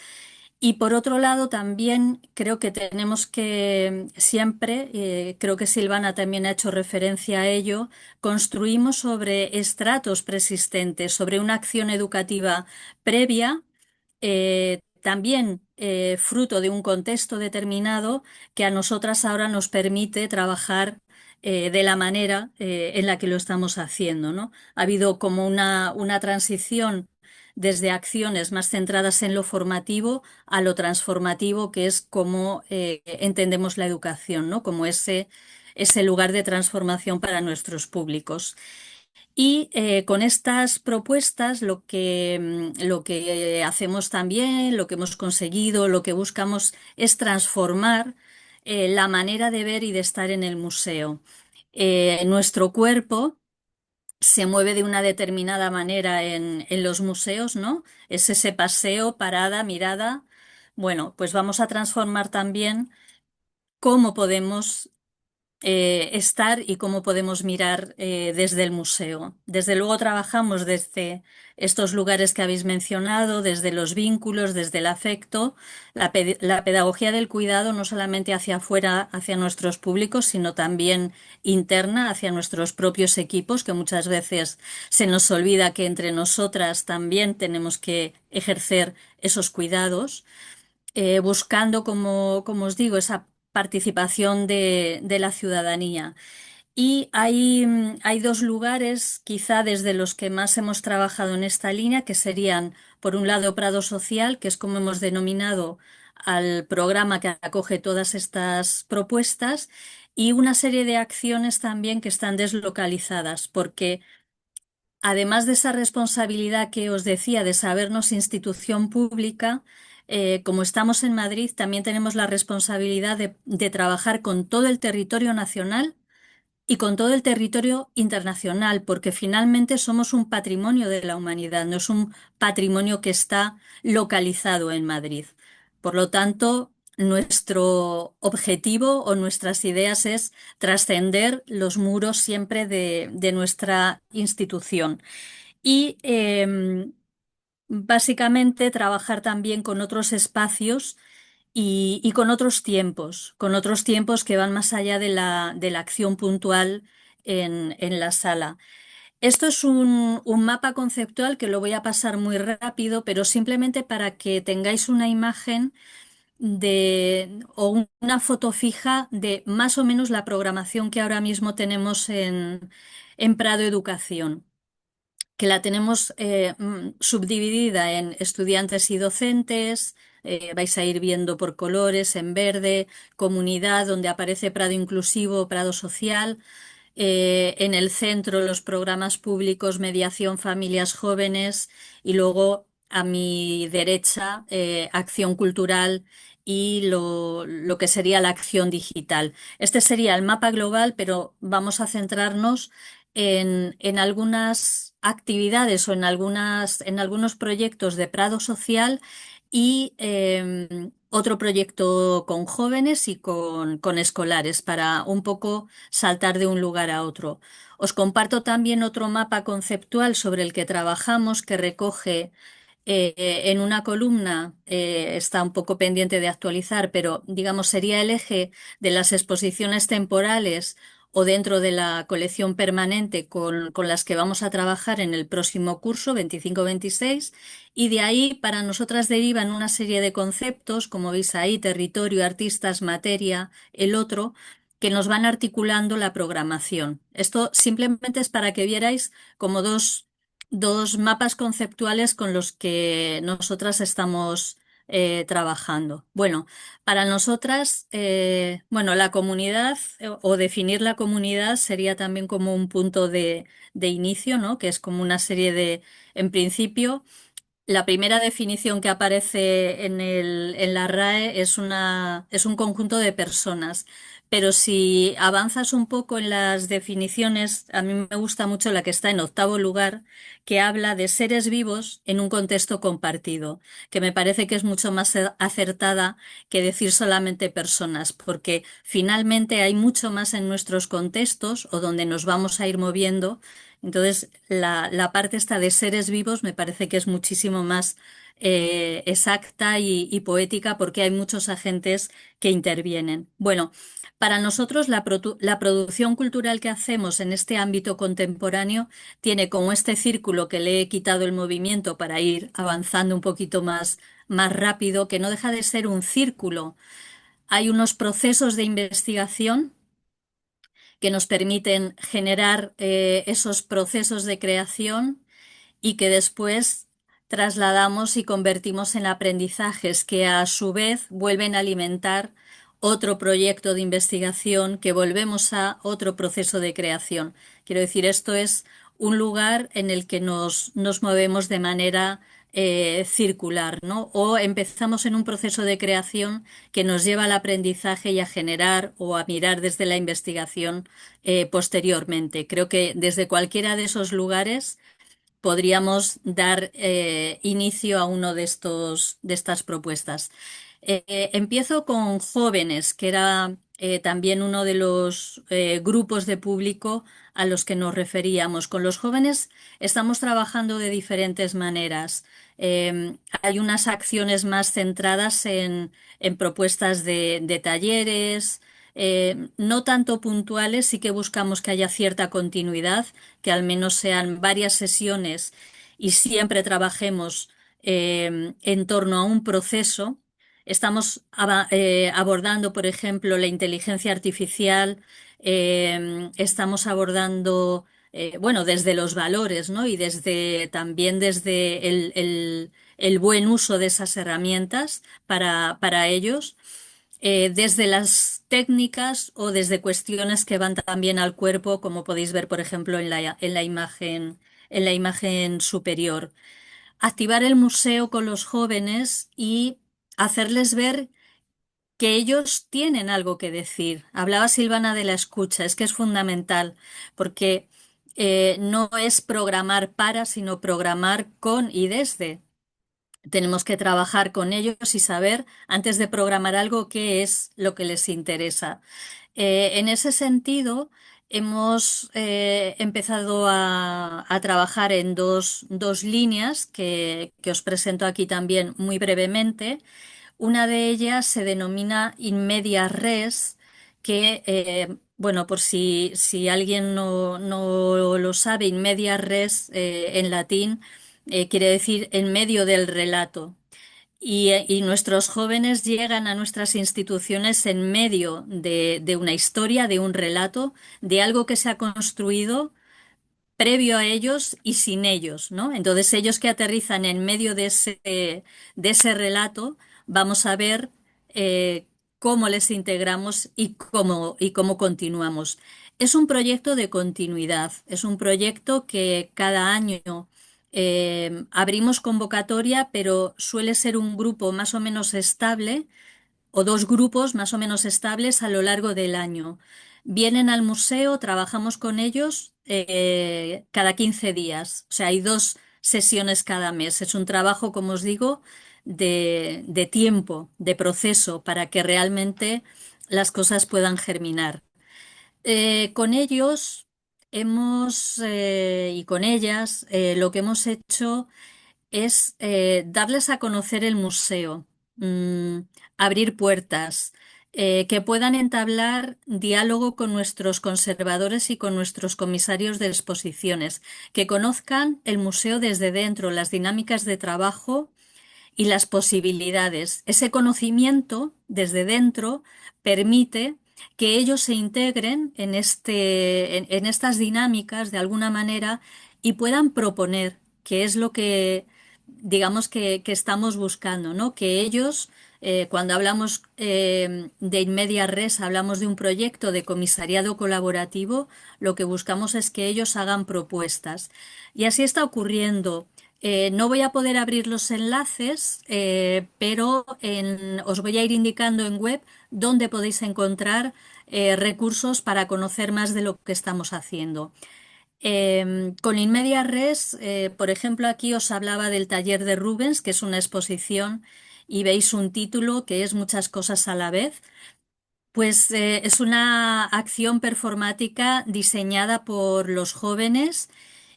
Y por otro lado, también creo que tenemos que siempre, creo que Silvana también ha hecho referencia a ello, construimos sobre estratos persistentes, sobre una acción educativa previa, también fruto de un contexto determinado que a nosotras ahora nos permite trabajar de la manera en la que lo estamos haciendo, ¿no? Ha habido como una transición desde acciones más centradas en lo formativo a lo transformativo, que es como entendemos la educación, ¿no? Como ese lugar de transformación para nuestros públicos. Y con estas propuestas lo que hacemos también, lo que hemos conseguido, lo que buscamos es transformar la manera de ver y de estar en el museo. Nuestro cuerpo se mueve de una determinada manera en los museos, ¿no? Es ese paseo, parada, mirada. Bueno, pues vamos a transformar también cómo podemos estar y cómo podemos mirar desde el museo. Desde luego trabajamos desde estos lugares que habéis mencionado, desde los vínculos, desde el afecto, la pedagogía del cuidado no solamente hacia afuera, hacia nuestros públicos, sino también interna, hacia nuestros propios equipos, que muchas veces se nos olvida que entre nosotras también tenemos que ejercer esos cuidados buscando, como os digo, esa participación de la ciudadanía. Y hay dos lugares, quizá desde los que más hemos trabajado en esta línea, que serían, por un lado, Prado Social, que es como hemos denominado al programa que acoge todas estas propuestas, y una serie de acciones también que están deslocalizadas, porque además de esa responsabilidad que os decía de sabernos institución pública, como estamos en Madrid, también tenemos la responsabilidad de trabajar con todo el territorio nacional y con todo el territorio internacional, porque finalmente somos un patrimonio de la humanidad, no es un patrimonio que está localizado en Madrid. Por lo tanto, nuestro objetivo o nuestras ideas es trascender los muros siempre de nuestra institución. Y básicamente trabajar también con otros espacios y con otros tiempos que van más allá de la acción puntual en la sala. Esto es un mapa conceptual que lo voy a pasar muy rápido, pero simplemente para que tengáis una imagen o una foto fija de más o menos la programación que ahora mismo tenemos en Prado Educación, que la tenemos subdividida en estudiantes y docentes. Vais a ir viendo por colores, en verde, comunidad, donde aparece Prado Inclusivo, Prado Social. En el centro, los programas públicos, mediación, familias jóvenes. Y luego, a mi derecha, acción cultural y lo que sería la acción digital. Este sería el mapa global, pero vamos a centrarnos en algunas actividades o en algunos proyectos de Prado Social y otro proyecto con jóvenes y con escolares para un poco saltar de un lugar a otro. Os comparto también otro mapa conceptual sobre el que trabajamos que recoge en una columna, está un poco pendiente de actualizar, pero digamos sería el eje de las exposiciones temporales o dentro de la colección permanente con las que vamos a trabajar en el próximo curso 25-26 y de ahí para nosotras derivan una serie de conceptos, como veis ahí, territorio, artistas, materia, el otro, que nos van articulando la programación. Esto simplemente es para que vierais como dos mapas conceptuales con los que nosotras estamos trabajando. Bueno, para nosotras, bueno, la comunidad o definir la comunidad sería también como un punto de inicio, ¿no? Que es como una serie en principio, La primera definición que aparece en la RAE es un conjunto de personas, pero si avanzas un poco en las definiciones, a mí me gusta mucho la que está en octavo lugar, que habla de seres vivos en un contexto compartido, que me parece que es mucho más acertada que decir solamente personas, porque finalmente hay mucho más en nuestros contextos o donde nos vamos a ir moviendo. Entonces, la parte esta de seres vivos me parece que es muchísimo más exacta y poética porque hay muchos agentes que intervienen. Bueno, para nosotros la producción cultural que hacemos en este ámbito contemporáneo tiene como este círculo que le he quitado el movimiento para ir avanzando un poquito más rápido, que no deja de ser un círculo. Hay unos procesos de investigación que nos permiten generar esos procesos de creación y que después trasladamos y convertimos en aprendizajes que a su vez vuelven a alimentar otro proyecto de investigación, que volvemos a otro proceso de creación. Quiero decir, esto es un lugar en el que nos movemos de manera circular, ¿no? O empezamos en un proceso de creación que nos lleva al aprendizaje y a generar o a mirar desde la investigación posteriormente. Creo que desde cualquiera de esos lugares podríamos dar inicio a uno de estas propuestas. Empiezo con jóvenes, que era también uno de los grupos de público a los que nos referíamos. Con los jóvenes estamos trabajando de diferentes maneras. Hay unas acciones más centradas en propuestas de talleres, no tanto puntuales, sí que buscamos que haya cierta continuidad, que al menos sean varias sesiones y siempre trabajemos en torno a un proceso. Estamos abordando, por ejemplo, la inteligencia artificial, estamos abordando, bueno, desde los valores, ¿no? Y también desde el buen uso de esas herramientas para ellos, desde las técnicas o desde cuestiones que van también al cuerpo, como podéis ver, por ejemplo, en la imagen superior. Activar el museo con los jóvenes y hacerles ver que ellos tienen algo que decir. Hablaba Silvana de la escucha, es que es fundamental, porque no es programar para, sino programar con y desde. Tenemos que trabajar con ellos y saber, antes de programar algo, qué es lo que les interesa. En ese sentido, hemos empezado a trabajar en dos líneas que os presento aquí también muy brevemente. Una de ellas se denomina In Media Res, que, bueno, por si alguien no lo sabe, In Media Res en latín quiere decir en medio del relato. Y nuestros jóvenes llegan a nuestras instituciones en medio de una historia, de un relato, de algo que se ha construido previo a ellos y sin ellos, ¿no? Entonces, ellos que aterrizan en medio de ese relato, vamos a ver cómo les integramos y cómo continuamos. Es un proyecto de continuidad, es un proyecto que cada año abrimos convocatoria, pero suele ser un grupo más o menos estable o dos grupos más o menos estables a lo largo del año. Vienen al museo, trabajamos con ellos cada 15 días, o sea, hay dos sesiones cada mes. Es un trabajo, como os digo, de tiempo, de proceso, para que realmente las cosas puedan germinar. Con ellos y con ellas lo que hemos hecho es darles a conocer el museo, abrir puertas, que puedan entablar diálogo con nuestros conservadores y con nuestros comisarios de exposiciones, que conozcan el museo desde dentro, las dinámicas de trabajo y las posibilidades. Ese conocimiento desde dentro permite que ellos se integren en estas dinámicas de alguna manera y puedan proponer, que es lo que digamos que estamos buscando, ¿no? Que ellos, cuando hablamos de In Media Res, hablamos de un proyecto de comisariado colaborativo, lo que buscamos es que ellos hagan propuestas. Y así está ocurriendo. No voy a poder abrir los enlaces, pero os voy a ir indicando en web dónde podéis encontrar recursos para conocer más de lo que estamos haciendo. Con Inmedia Res, por ejemplo, aquí os hablaba del taller de Rubens, que es una exposición, y veis un título que es Muchas cosas a la vez. Pues es una acción performática diseñada por los jóvenes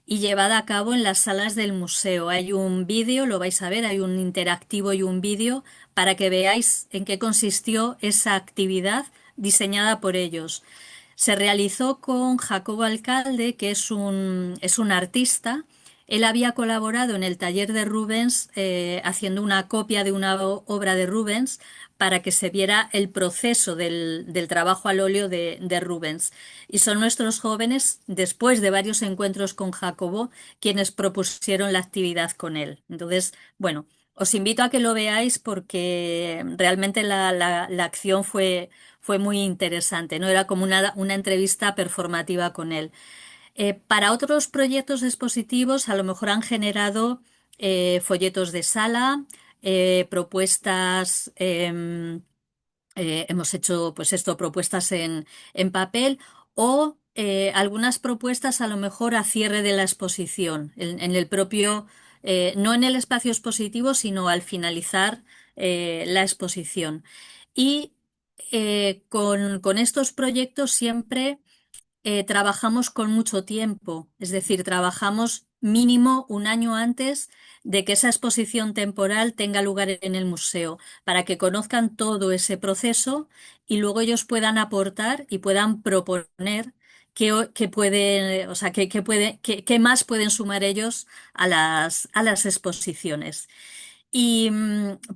y llevada a cabo en las salas del museo. Hay un vídeo, lo vais a ver, hay un interactivo y un vídeo para que veáis en qué consistió esa actividad diseñada por ellos. Se realizó con Jacobo Alcalde, que es un artista. Él había colaborado en el taller de Rubens haciendo una copia de una obra de Rubens para que se viera el proceso del trabajo al óleo de Rubens. Y son nuestros jóvenes, después de varios encuentros con Jacobo, quienes propusieron la actividad con él. Entonces, bueno, os invito a que lo veáis porque realmente la acción fue muy interesante, ¿no? Era como una entrevista performativa con él. Para otros proyectos expositivos, a lo mejor han generado folletos de sala, propuestas, hemos hecho, pues esto, propuestas en papel o algunas propuestas a lo mejor a cierre de la exposición, en el propio, no en el espacio expositivo, sino al finalizar la exposición. Y con estos proyectos siempre trabajamos con mucho tiempo, es decir, trabajamos mínimo un año antes de que esa exposición temporal tenga lugar en el museo, para que conozcan todo ese proceso y luego ellos puedan aportar y puedan proponer qué pueden, o sea, qué más pueden sumar ellos a las exposiciones. Y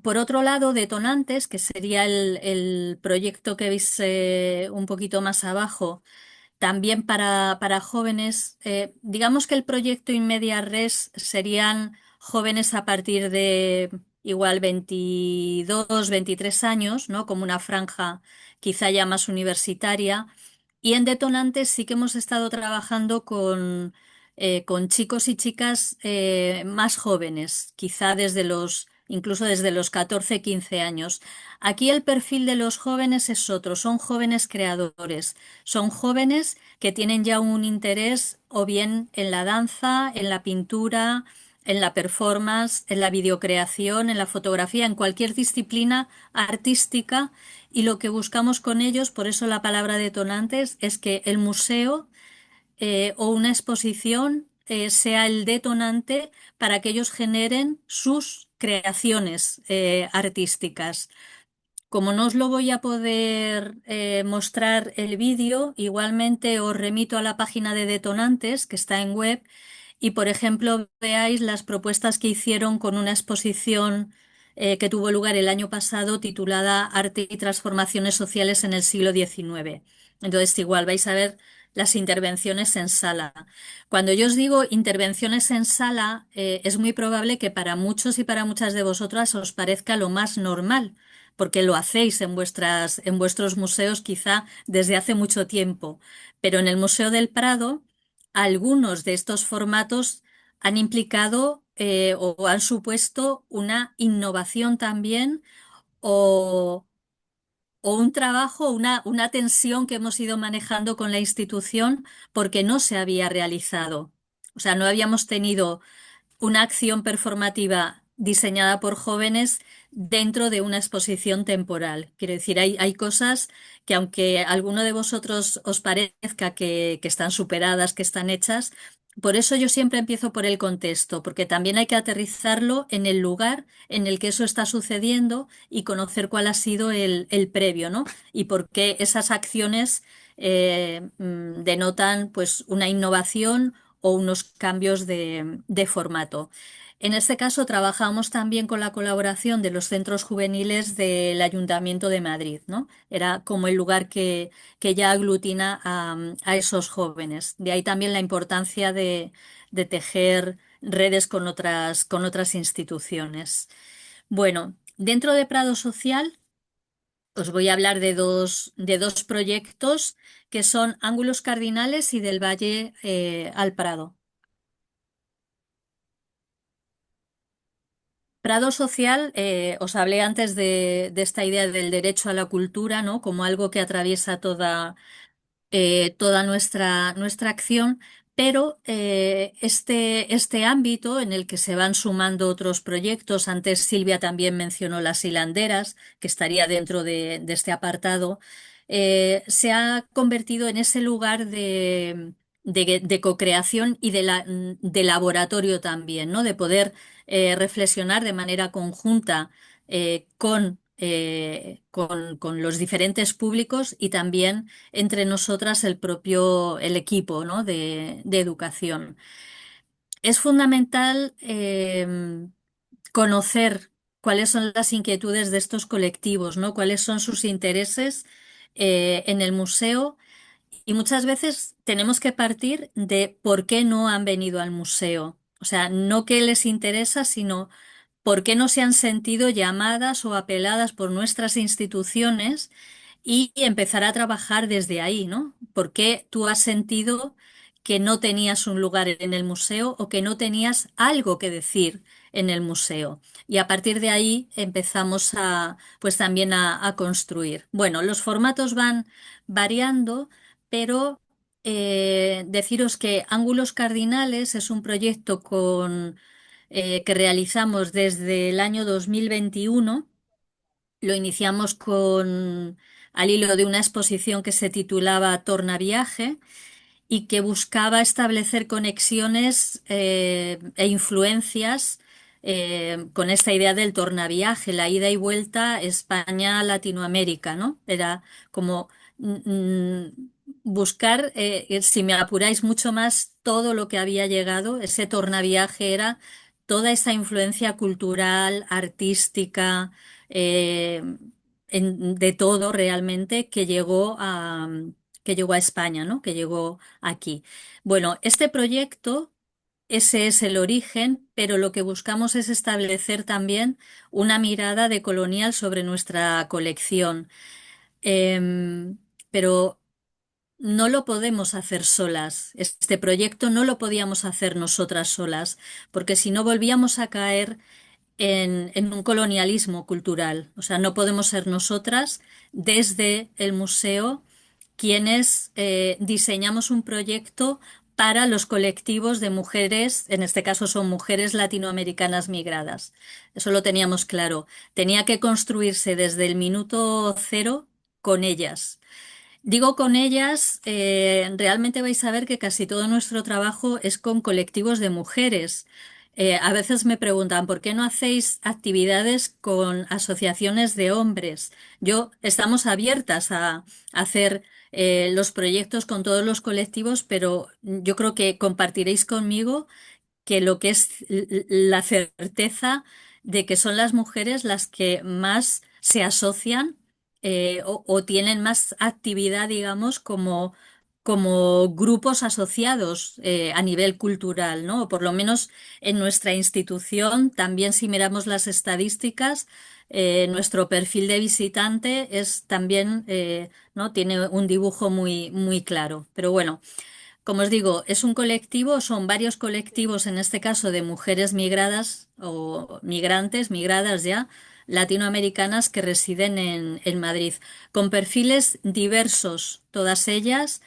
por otro lado, Detonantes, que sería el proyecto que veis un poquito más abajo, también para jóvenes, digamos que el proyecto Inmedia Res serían jóvenes a partir de igual 22, 23 años, ¿no? Como una franja quizá ya más universitaria. Y en Detonantes sí que hemos estado trabajando con chicos y chicas más jóvenes, quizá incluso desde los 14, 15 años. Aquí el perfil de los jóvenes es otro, son jóvenes creadores, son jóvenes que tienen ya un interés o bien en la danza, en la pintura, en la performance, en la videocreación, en la fotografía, en cualquier disciplina artística. Y lo que buscamos con ellos, por eso la palabra detonantes, es que el museo o una exposición sea el detonante para que ellos generen sus creaciones artísticas. Como no os lo voy a poder mostrar el vídeo, igualmente os remito a la página de Detonantes, que está en web, y por ejemplo veáis las propuestas que hicieron con una exposición que tuvo lugar el año pasado titulada Arte y transformaciones sociales en el siglo XIX. Entonces igual vais a ver las intervenciones en sala. Cuando yo os digo intervenciones en sala, es muy probable que para muchos y para muchas de vosotras os parezca lo más normal porque lo hacéis en vuestros museos quizá desde hace mucho tiempo. Pero en el Museo del Prado, algunos de estos formatos han implicado o han supuesto una innovación también o, o un trabajo, una tensión que hemos ido manejando con la institución porque no se había realizado. O sea, no habíamos tenido una acción performativa diseñada por jóvenes dentro de una exposición temporal. Quiero decir, hay cosas que aunque a alguno de vosotros os parezca que están superadas, que están hechas, por eso yo siempre empiezo por el contexto, porque también hay que aterrizarlo en el lugar en el que eso está sucediendo y conocer cuál ha sido el previo, ¿no? Y por qué esas acciones denotan pues una innovación o unos cambios de formato. En este caso, trabajamos también con la colaboración de los centros juveniles del Ayuntamiento de Madrid, ¿no? Era como el lugar que ya aglutina a esos jóvenes. De ahí también la importancia de tejer redes con otras instituciones. Bueno, dentro de Prado Social os voy a hablar de dos proyectos que son Ángulos Cardinales y del Valle al Prado. Prado social, os hablé antes de esta idea del derecho a la cultura, ¿no? Como algo que atraviesa toda nuestra acción, pero este ámbito en el que se van sumando otros proyectos, antes Silvia también mencionó las hilanderas, que estaría dentro de este apartado, se ha convertido en ese lugar de co-creación y de laboratorio también, ¿no? De poder reflexionar de manera conjunta con los diferentes públicos y también entre nosotras el equipo, ¿no? de educación. Es fundamental conocer cuáles son las inquietudes de estos colectivos, ¿no? Cuáles son sus intereses en el museo y muchas veces tenemos que partir de por qué no han venido al museo. O sea, no qué les interesa, sino por qué no se han sentido llamadas o apeladas por nuestras instituciones y empezar a trabajar desde ahí, ¿no? ¿Por qué tú has sentido que no tenías un lugar en el museo o que no tenías algo que decir en el museo? Y a partir de ahí empezamos pues también a construir. Bueno, los formatos van variando, pero deciros que Ángulos Cardinales es un proyecto que realizamos desde el año 2021. Lo iniciamos al hilo de una exposición que se titulaba Tornaviaje y que buscaba establecer conexiones e influencias con esta idea del tornaviaje, la ida y vuelta España-Latinoamérica, ¿no? Era como buscar, si me apuráis mucho más, todo lo que había llegado, ese tornaviaje era toda esa influencia cultural, artística, eh, de todo realmente que llegó a España, ¿no? Que llegó aquí. Bueno, este proyecto, ese es el origen, pero lo que buscamos es establecer también una mirada decolonial sobre nuestra colección. Em, pero no lo podemos hacer solas. Este proyecto no lo podíamos hacer nosotras solas, porque si no volvíamos a caer en un colonialismo cultural. O sea, no podemos ser nosotras desde el museo quienes diseñamos un proyecto para los colectivos de mujeres, en este caso son mujeres latinoamericanas migradas. Eso lo teníamos claro. Tenía que construirse desde el minuto cero con ellas. Digo con ellas, realmente vais a ver que casi todo nuestro trabajo es con colectivos de mujeres. A veces me preguntan, ¿por qué no hacéis actividades con asociaciones de hombres? Estamos abiertas a hacer los proyectos con todos los colectivos, pero yo creo que compartiréis conmigo que lo que es la certeza de que son las mujeres las que más se asocian o tienen más actividad, digamos, como grupos asociados a nivel cultural, ¿no? O por lo menos en nuestra institución, también si miramos las estadísticas, nuestro perfil de visitante es también, ¿no? Tiene un dibujo muy claro. Pero bueno. Como os digo, es un colectivo, son varios colectivos, en este caso de mujeres migradas o migrantes, migradas ya, latinoamericanas que residen en Madrid, con perfiles diversos, todas ellas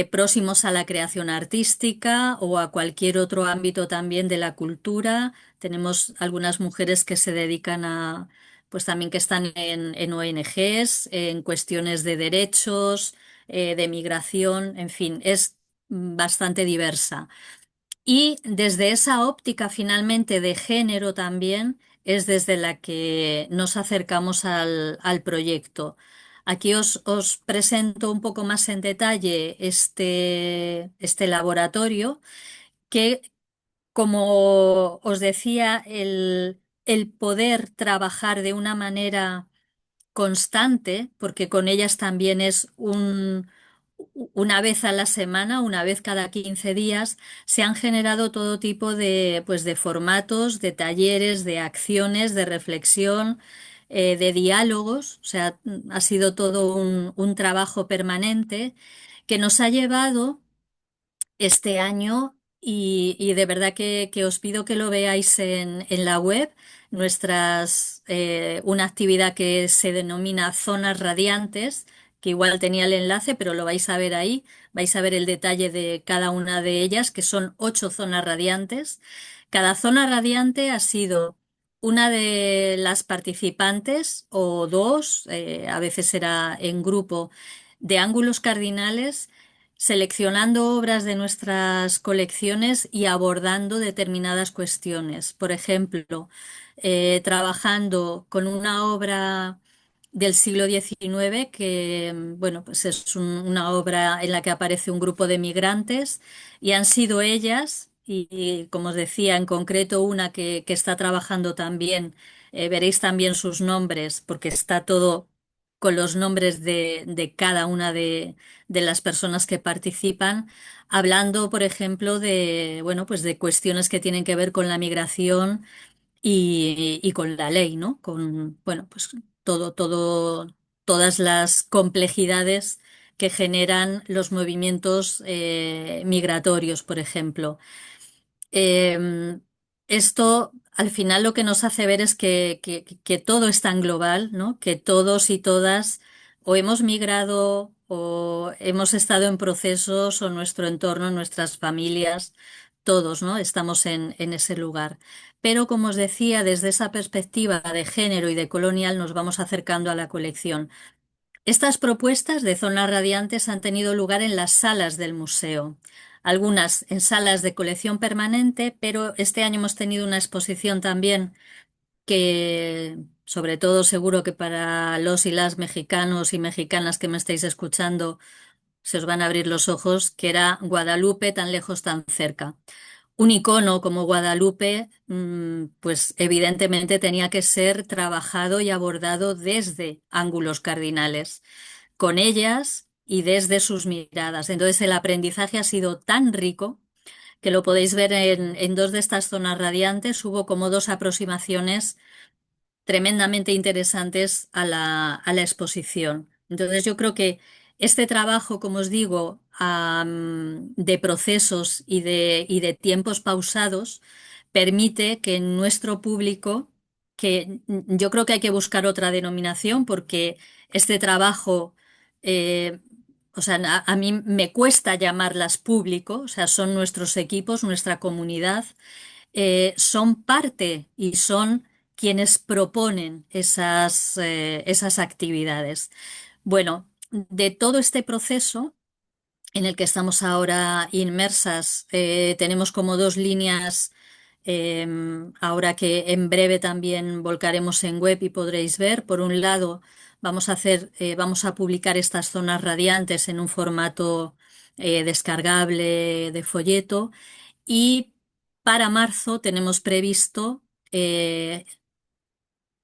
próximos a la creación artística o a cualquier otro ámbito también de la cultura. Tenemos algunas mujeres que se dedican pues también que están en ONGs, en cuestiones de derechos, de migración, en fin, es bastante diversa. Y desde esa óptica finalmente de género también es desde la que nos acercamos al proyecto. Aquí os presento un poco más en detalle este laboratorio que, como os decía, el poder trabajar de una manera constante, porque con ellas también es una vez a la semana, una vez cada 15 días, se han generado todo tipo pues, de formatos, de talleres, de acciones, de reflexión, de diálogos. O sea, ha sido todo un trabajo permanente que nos ha llevado este año y de verdad que os pido que lo veáis en la web. una actividad que se denomina zonas radiantes, que igual tenía el enlace, pero lo vais a ver ahí. Vais a ver el detalle de cada una de ellas, que son 8 zonas radiantes. Cada zona radiante ha sido una de las participantes o dos, a veces era en grupo, de ángulos cardinales, seleccionando obras de nuestras colecciones y abordando determinadas cuestiones. Por ejemplo, trabajando con una obra del siglo XIX que, bueno, pues es una obra en la que aparece un grupo de migrantes y han sido ellas, y como os decía, en concreto una que está trabajando también, veréis también sus nombres, porque está todo con los nombres de cada una de las personas que participan, hablando, por ejemplo, de, bueno, pues de cuestiones que tienen que ver con la migración y con la ley, ¿no? Con, bueno, pues todas las complejidades que generan los movimientos migratorios, por ejemplo. Eh, Esto al final lo que nos hace ver es que todo es tan global, ¿no? Que todos y todas o hemos migrado o hemos estado en procesos o nuestro entorno, nuestras familias, todos, ¿no? Estamos en ese lugar. Pero como os decía, desde esa perspectiva de género y de colonial nos vamos acercando a la colección. Estas propuestas de zonas radiantes han tenido lugar en las salas del museo, algunas en salas de colección permanente, pero este año hemos tenido una exposición también que, sobre todo seguro que para los y las mexicanos y mexicanas que me estáis escuchando, se os van a abrir los ojos, que era Guadalupe, tan lejos, tan cerca. Un icono como Guadalupe, pues evidentemente tenía que ser trabajado y abordado desde ángulos cardinales con ellas y desde sus miradas. Entonces el aprendizaje ha sido tan rico que lo podéis ver en dos de estas zonas radiantes. Hubo como dos aproximaciones tremendamente interesantes a la exposición. Entonces yo creo que este trabajo, como os digo, de procesos y de tiempos pausados, permite que nuestro público, que yo creo que hay que buscar otra denominación porque este trabajo, eh, o sea, a mí me cuesta llamarlas público, o sea, son nuestros equipos, nuestra comunidad, son parte y son quienes proponen esas actividades. Bueno, de todo este proceso en el que estamos ahora inmersas, tenemos como dos líneas, eh, ahora que en breve también volcaremos en web y podréis ver. Por un lado, vamos a publicar estas zonas radiantes en un formato descargable de folleto, y para marzo tenemos previsto,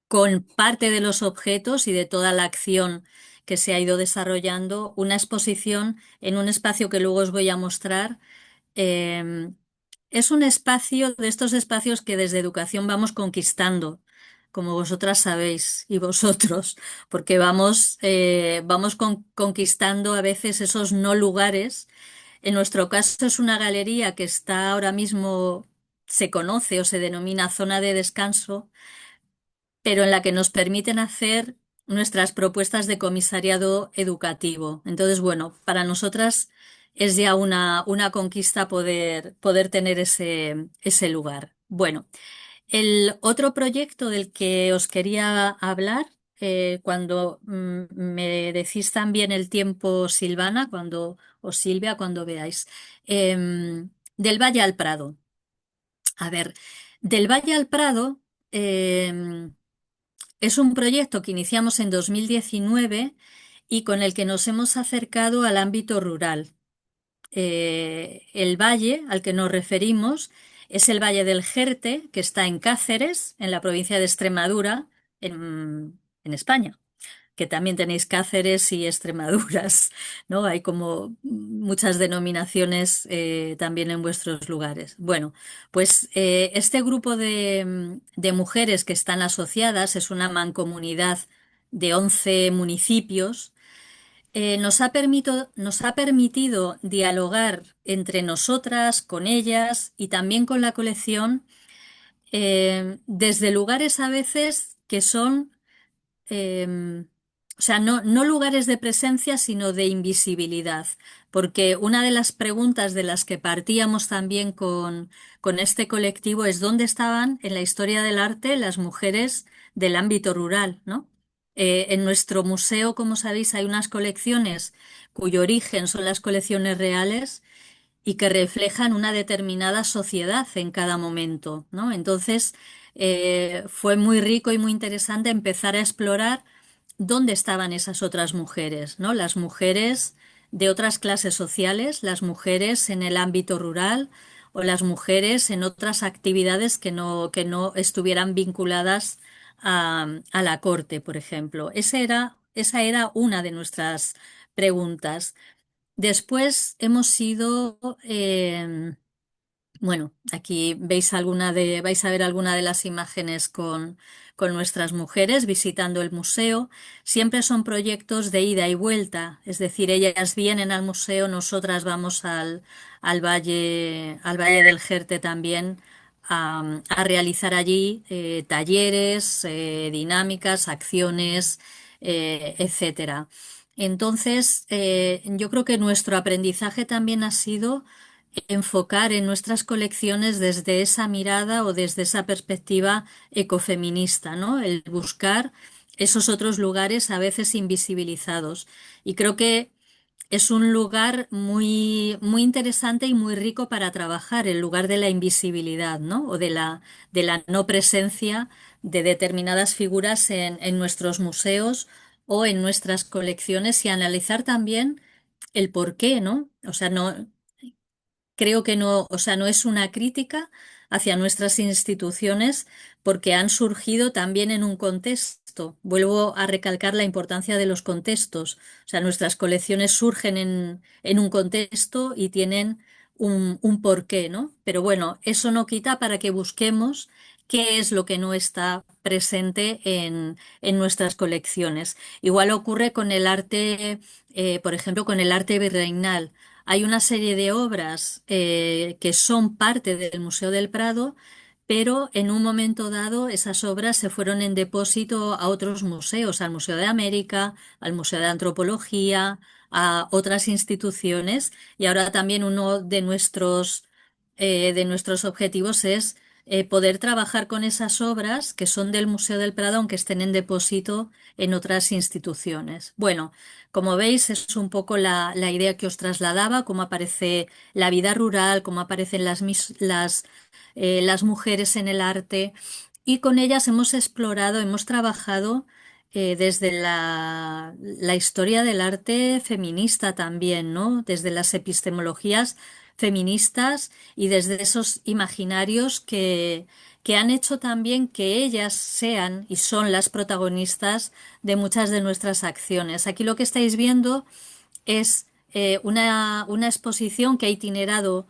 con parte de los objetos y de toda la acción que se ha ido desarrollando, una exposición en un espacio que luego os voy a mostrar. Eh, es un espacio de estos espacios que desde educación vamos conquistando, como vosotras sabéis y vosotros, porque vamos conquistando a veces esos no lugares. En nuestro caso es una galería que está ahora mismo, se conoce o se denomina zona de descanso, pero en la que nos permiten hacer nuestras propuestas de comisariado educativo. Entonces, bueno, para nosotras es ya una conquista poder tener ese lugar. Bueno, el otro proyecto del que os quería hablar, cuando me decís también el tiempo, Silvana, o Silvia, cuando veáis, del Valle al Prado. A ver, del Valle al Prado, es un proyecto que iniciamos en 2019 y con el que nos hemos acercado al ámbito rural. El valle al que nos referimos es el Valle del Jerte, que está en Cáceres, en la provincia de Extremadura, en España, que también tenéis Cáceres y Extremaduras, ¿no? Hay como muchas denominaciones también en vuestros lugares. Bueno, pues este grupo de mujeres que están asociadas es una mancomunidad de 11 municipios. Nos ha permitido dialogar entre nosotras, con ellas y también con la colección, desde lugares a veces que son eh, o sea, no lugares de presencia, sino de invisibilidad, porque una de las preguntas de las que partíamos también con este colectivo es dónde estaban en la historia del arte las mujeres del ámbito rural, ¿no? En nuestro museo, como sabéis, hay unas colecciones cuyo origen son las colecciones reales y que reflejan una determinada sociedad en cada momento, ¿no? Entonces, fue muy rico y muy interesante empezar a explorar dónde estaban esas otras mujeres, ¿no? Las mujeres de otras clases sociales, las mujeres en el ámbito rural o las mujeres en otras actividades que no estuvieran vinculadas a la corte, por ejemplo. Esa era una de nuestras preguntas. Después hemos ido, bueno, aquí vais a ver alguna de las imágenes con nuestras mujeres visitando el museo. Siempre son proyectos de ida y vuelta, es decir, ellas vienen al museo, nosotras vamos al Valle del Jerte también a realizar allí talleres, dinámicas, acciones, etcétera. Entonces, yo creo que nuestro aprendizaje también ha sido enfocar en nuestras colecciones desde esa mirada o desde esa perspectiva ecofeminista, ¿no? El buscar esos otros lugares a veces invisibilizados. Y creo que es un lugar muy interesante y muy rico para trabajar, el lugar de la invisibilidad, ¿no? O de la no presencia de determinadas figuras en nuestros museos o en nuestras colecciones y analizar también el por qué, ¿no? O sea, no, creo que no, o sea, no es una crítica hacia nuestras instituciones porque han surgido también en un contexto. Vuelvo a recalcar la importancia de los contextos. O sea, nuestras colecciones surgen en un contexto y tienen un porqué, ¿no? Pero bueno, eso no quita para que busquemos qué es lo que no está presente en nuestras colecciones. Igual ocurre con el arte, por ejemplo, con el arte virreinal. Hay una serie de obras que son parte del Museo del Prado, pero en un momento dado esas obras se fueron en depósito a otros museos, al Museo de América, al Museo de Antropología, a otras instituciones, y ahora también uno de nuestros objetivos es poder trabajar con esas obras que son del Museo del Prado, aunque estén en depósito en otras instituciones. Bueno, como veis, es un poco la idea que os trasladaba, cómo aparece la vida rural, cómo aparecen las mujeres en el arte. Y con ellas hemos explorado, hemos trabajado desde la historia del arte feminista también, ¿no? Desde las epistemologías feministas y desde esos imaginarios que han hecho también que ellas sean y son las protagonistas de muchas de nuestras acciones. Aquí lo que estáis viendo es una exposición que ha itinerado,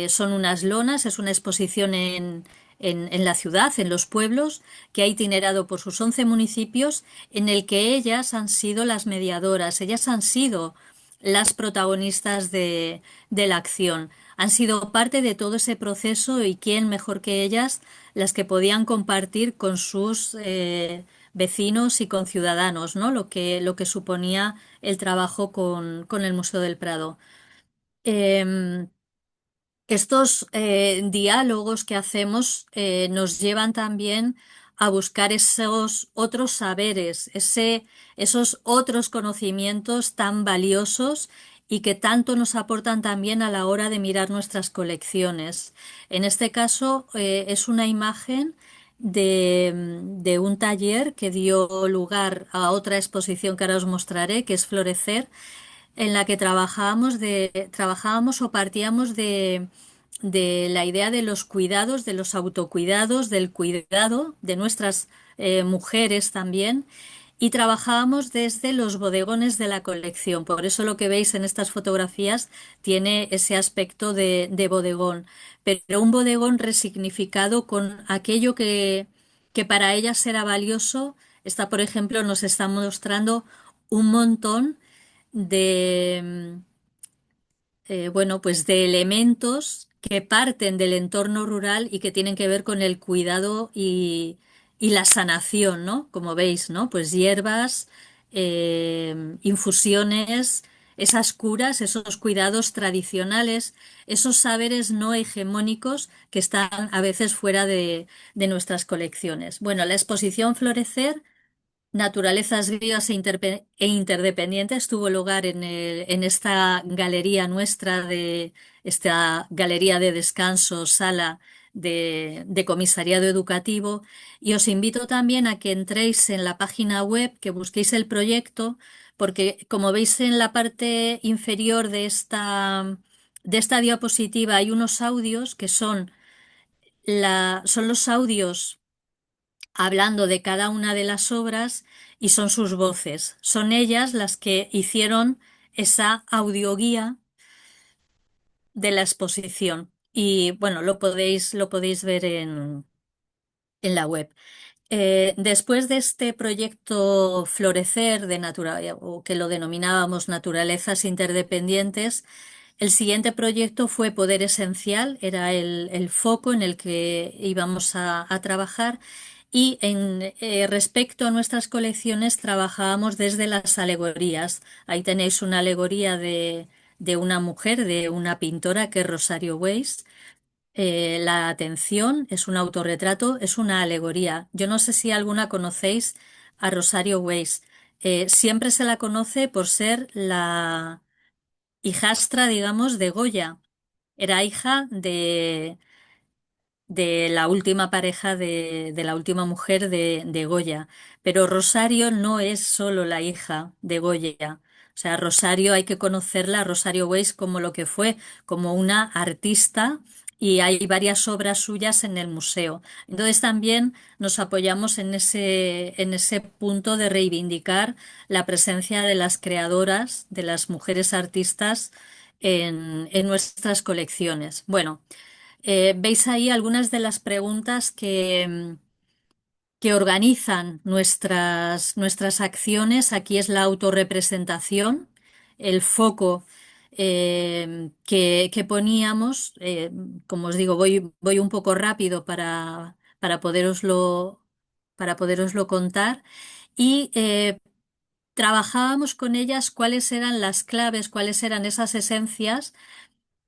son unas lonas, es una exposición en la ciudad, en los pueblos, que ha itinerado por sus 11 municipios, en el que ellas han sido las mediadoras, ellas han sido las protagonistas de la acción. Han sido parte de todo ese proceso y quién mejor que ellas las que podían compartir con sus vecinos y con ciudadanos, ¿no? Lo que suponía el trabajo con el Museo del Prado. Em, Estos diálogos que hacemos nos llevan también a buscar esos otros saberes, esos otros conocimientos tan valiosos y que tanto nos aportan también a la hora de mirar nuestras colecciones. En este caso, es una imagen de un taller que dio lugar a otra exposición que ahora os mostraré, que es Florecer, en la que trabajábamos o partíamos de la idea de los cuidados, de los autocuidados, del cuidado de nuestras mujeres también. Y trabajábamos desde los bodegones de la colección. Por eso lo que veis en estas fotografías tiene ese aspecto de bodegón. Pero un bodegón resignificado con aquello que para ellas era valioso. Esta, por ejemplo, nos está mostrando un montón de, bueno, pues de elementos que parten del entorno rural y que tienen que ver con el cuidado y la sanación, ¿no? Como veis, ¿no? Pues hierbas, infusiones, esas curas, esos cuidados tradicionales, esos saberes no hegemónicos que están a veces fuera de nuestras colecciones. Bueno, la exposición Florecer, Naturalezas vivas e interdependientes tuvo lugar en esta galería nuestra, de esta galería de descanso, sala de comisariado educativo. Y os invito también a que entréis en la página web, que busquéis el proyecto, porque como veis en la parte inferior de esta diapositiva hay unos audios que son los audios hablando de cada una de las obras y son sus voces. Son ellas las que hicieron esa audioguía de la exposición. Y bueno, lo podéis ver en la web. Después de este proyecto Florecer o que lo denominábamos Naturalezas Interdependientes, el siguiente proyecto fue Poder Esencial, era el foco en el que íbamos a trabajar. Y respecto a nuestras colecciones, trabajábamos desde las alegorías. Ahí tenéis una alegoría de una mujer, de una pintora que es Rosario Weiss. La atención es un autorretrato, es una alegoría. Yo no sé si alguna conocéis a Rosario Weiss. Siempre se la conoce por ser la hijastra, digamos, de Goya. Era hija de la última pareja de la última mujer de Goya. Pero Rosario no es solo la hija de Goya. O sea, Rosario hay que conocerla, Rosario Weiss, como lo que fue, como una artista, y hay varias obras suyas en el museo. Entonces también nos apoyamos en ese punto de reivindicar la presencia de las creadoras, de las mujeres artistas en nuestras colecciones. Bueno. Veis ahí algunas de las preguntas que organizan nuestras acciones. Aquí es la autorrepresentación, el foco que poníamos. Como os digo, voy un poco rápido para poderoslo contar. Y trabajábamos con ellas cuáles eran las claves, cuáles eran esas esencias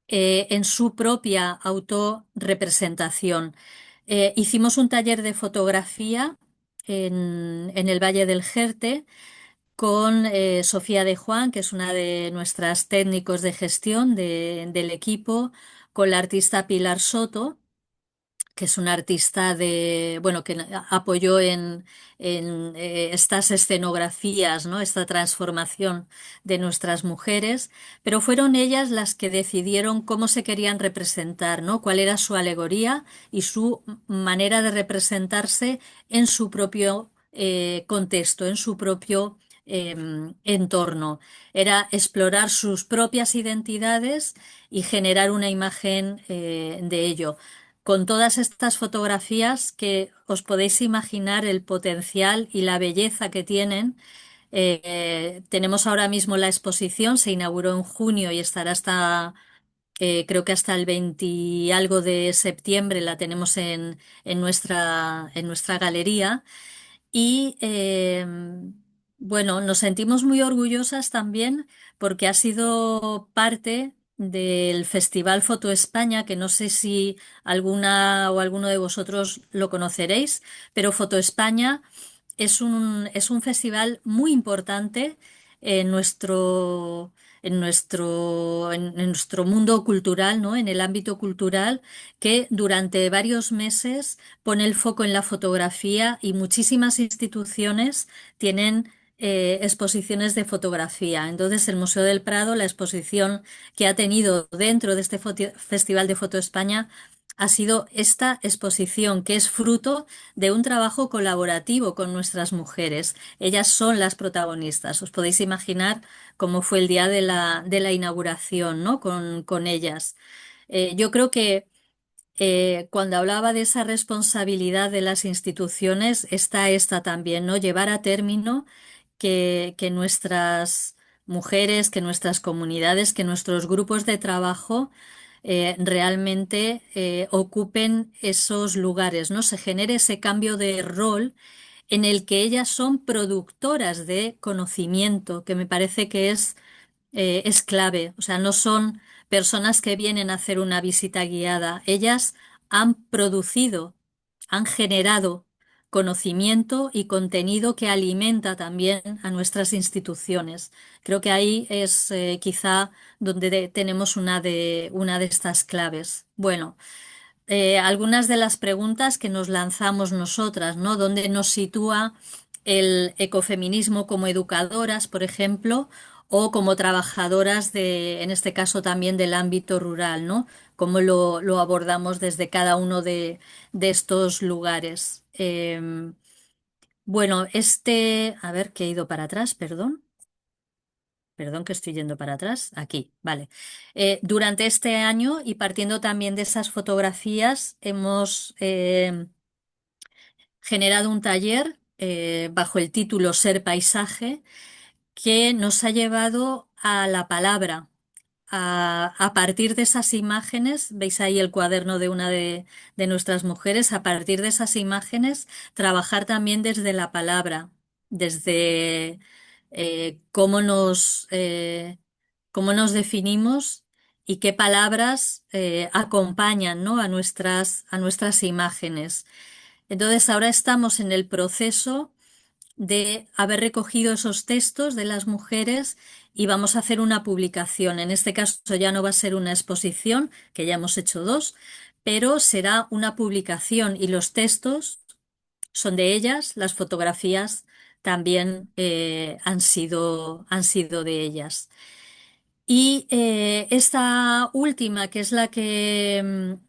en su propia autorrepresentación. Hicimos un taller de fotografía en el Valle del Jerte con Sofía de Juan, que es una de nuestras técnicos de gestión del equipo, con la artista Pilar Soto, que es una artista bueno, que apoyó en estas escenografías, ¿no? Esta transformación de nuestras mujeres, pero fueron ellas las que decidieron cómo se querían representar, ¿no? Cuál era su alegoría y su manera de representarse en su propio contexto, en su propio entorno. Era explorar sus propias identidades y generar una imagen de ello. Con todas estas fotografías que os podéis imaginar el potencial y la belleza que tienen. Tenemos ahora mismo la exposición, se inauguró en junio y estará creo que hasta el 20 y algo de septiembre la tenemos en nuestra galería. Y bueno, nos sentimos muy orgullosas también porque ha sido parte del Festival Foto España, que no sé si alguna o alguno de vosotros lo conoceréis, pero Foto España es un festival muy importante en en nuestro mundo cultural, ¿no? En el ámbito cultural, que durante varios meses pone el foco en la fotografía y muchísimas instituciones tienen exposiciones de fotografía. Entonces, el Museo del Prado, la exposición que ha tenido dentro de este Festival de Foto España, ha sido esta exposición, que es fruto de un trabajo colaborativo con nuestras mujeres. Ellas son las protagonistas. Os podéis imaginar cómo fue el día de la inauguración, ¿no? Con ellas. Yo creo que cuando hablaba de esa responsabilidad de las instituciones, está esta también, ¿no? Llevar a término que nuestras mujeres, que nuestras comunidades, que nuestros grupos de trabajo realmente ocupen esos lugares, ¿no? Se genere ese cambio de rol en el que ellas son productoras de conocimiento, que me parece que es clave. O sea, no son personas que vienen a hacer una visita guiada. Ellas han producido, han generado conocimiento y contenido que alimenta también a nuestras instituciones. Creo que ahí es quizá donde tenemos una de estas claves. Bueno, algunas de las preguntas que nos lanzamos nosotras, ¿no? ¿Dónde nos sitúa el ecofeminismo como educadoras, por ejemplo, o como trabajadoras en este caso también del ámbito rural, ¿no? ¿Cómo lo abordamos desde cada uno de estos lugares? Bueno, a ver, que he ido para atrás, perdón. Perdón que estoy yendo para atrás. Aquí, vale. Durante este año y partiendo también de esas fotografías, hemos generado un taller bajo el título Ser Paisaje que nos ha llevado a la palabra. A partir de esas imágenes, veis ahí el cuaderno de una de nuestras mujeres, a partir de esas imágenes, trabajar también desde la palabra, desde cómo nos definimos y qué palabras acompañan, ¿no? a nuestras imágenes. Entonces, ahora estamos en el proceso de haber recogido esos textos de las mujeres y vamos a hacer una publicación. En este caso ya no va a ser una exposición, que ya hemos hecho dos, pero será una publicación y los textos son de ellas, las fotografías también han sido de ellas. Y esta última, que es la que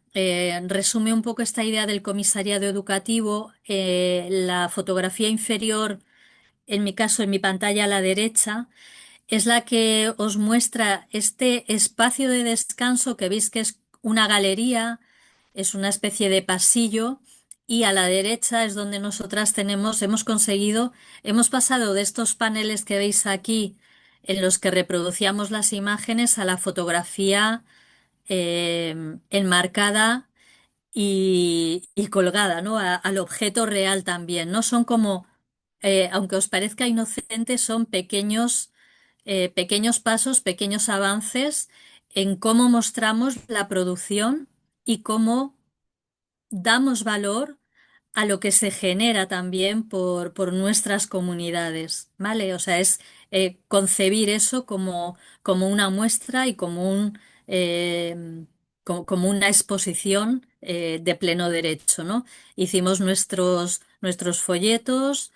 resume un poco esta idea del comisariado educativo, la fotografía inferior, en mi caso, en mi pantalla a la derecha, es la que os muestra este espacio de descanso que veis que es una galería, es una especie de pasillo y a la derecha es donde nosotras hemos conseguido, hemos pasado de estos paneles que veis aquí en los que reproducíamos las imágenes a la fotografía enmarcada y colgada, ¿no? Al objeto real también, ¿no? Son como, aunque os parezca inocente, son pequeños pasos, pequeños avances en cómo mostramos la producción y cómo damos valor a lo que se genera también por nuestras comunidades, ¿vale? O sea, es concebir eso como una muestra y como una exposición de pleno derecho, ¿no? Hicimos nuestros folletos,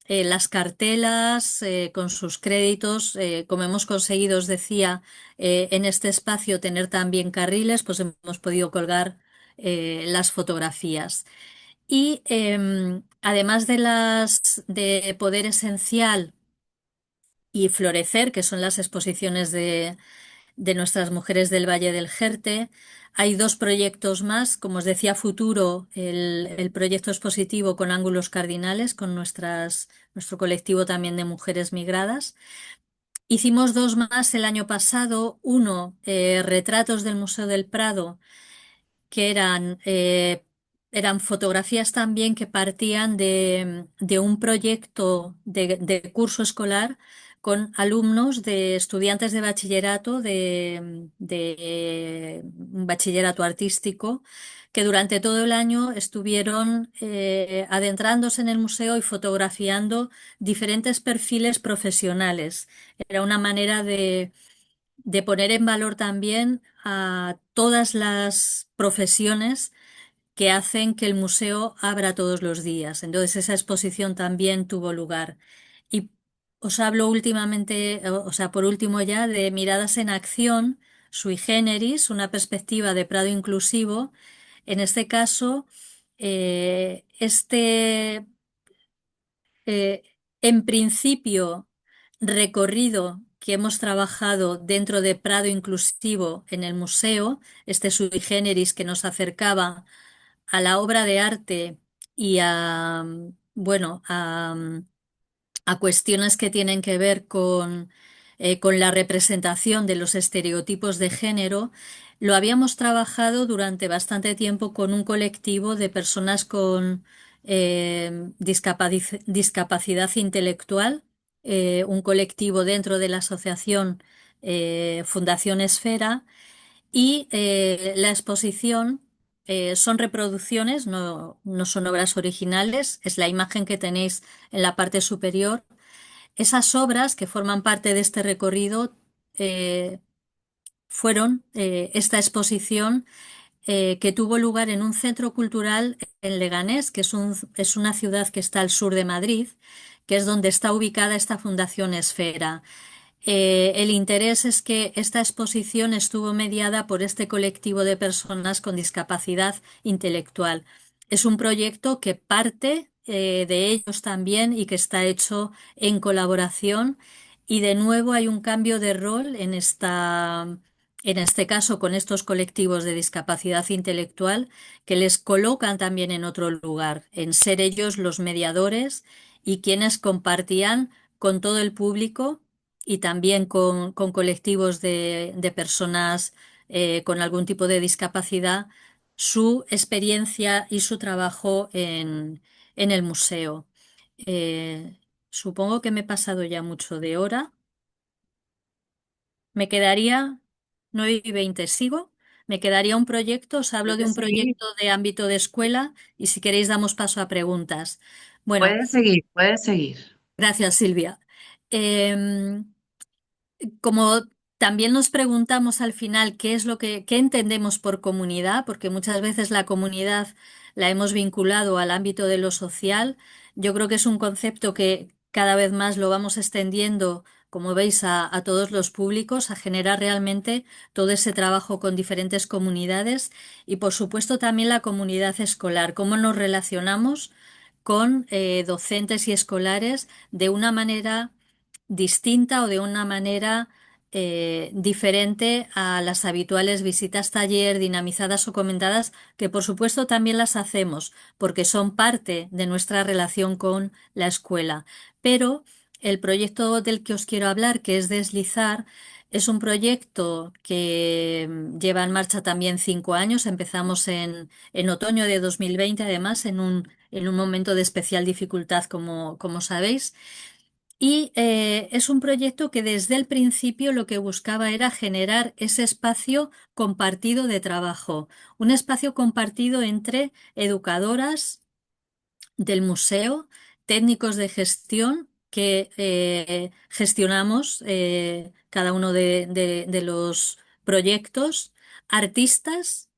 las cartelas con sus créditos, como hemos conseguido, os decía, en este espacio tener también carriles, pues hemos podido colgar las fotografías. Y además de Poder Esencial y Florecer, que son las exposiciones de nuestras mujeres del Valle del Jerte, hay dos proyectos más, como os decía, Futuro, el proyecto expositivo con ángulos cardinales, con nuestro colectivo también de mujeres migradas. Hicimos dos más el año pasado, uno, retratos del Museo del Prado que eran fotografías también que partían de un proyecto de curso escolar con alumnos de estudiantes de bachillerato, de un bachillerato artístico, que durante todo el año estuvieron adentrándose en el museo y fotografiando diferentes perfiles profesionales. Era una manera de poner en valor también a todas las profesiones que hacen que el museo abra todos los días. Entonces esa exposición también tuvo lugar. Y os hablo últimamente, o sea, por último ya, de Miradas en Acción, Sui Generis, una perspectiva de Prado inclusivo. En este caso, eh, en principio, recorrido que hemos trabajado dentro de Prado Inclusivo en el museo, este sui generis que nos acercaba a la obra de arte y bueno, a cuestiones que tienen que ver con la representación de los estereotipos de género. lo habíamos trabajado durante bastante tiempo con un colectivo de personas con discapacidad intelectual, un colectivo dentro de la asociación Fundación Esfera, y la exposición son reproducciones, no son obras originales, es la imagen que tenéis en la parte superior. Esas obras que forman parte de este recorrido eh, fueron esta exposición que tuvo lugar en un centro cultural en Leganés, que es una ciudad que está al sur de Madrid, que es donde está ubicada esta Fundación Esfera. El interés es que esta exposición estuvo mediada por este colectivo de personas con discapacidad intelectual. Es un proyecto que parte de ellos también y que está hecho en colaboración. Y de nuevo hay un cambio de rol en este caso con estos colectivos de discapacidad intelectual que les colocan también en otro lugar, en ser ellos los mediadores y quienes compartían con todo el público y también con colectivos de personas con algún tipo de discapacidad, su experiencia y su trabajo en el museo. Supongo que me he pasado ya mucho de hora. Me quedaría 9:20. ¿Sigo? Me quedaría un proyecto, os hablo de Puedes un seguir, proyecto de ámbito de escuela y si queréis damos paso a preguntas. Bueno, puedes seguir, puedes seguir. gracias Silvia. Em, Como también nos preguntamos al final qué es qué entendemos por comunidad, porque muchas veces la comunidad la hemos vinculado al ámbito de lo social, yo creo que es un concepto que cada vez más lo vamos extendiendo, como veis, a todos los públicos, a generar realmente todo ese trabajo con diferentes comunidades y, por supuesto, también la comunidad escolar, cómo nos relacionamos con docentes y escolares de una manera distinta o de una manera diferente a las habituales visitas taller, dinamizadas o comentadas, que por supuesto también las hacemos porque son parte de nuestra relación con la escuela. Pero el proyecto del que os quiero hablar, que es Deslizar, es un proyecto que lleva en marcha también 5 años. Empezamos en otoño de 2020, además, en un momento de especial dificultad, como sabéis. Y es un proyecto que desde el principio lo que buscaba era generar ese espacio compartido de trabajo, un espacio compartido entre educadoras del museo, técnicos de gestión que gestionamos cada uno de los proyectos, artistas,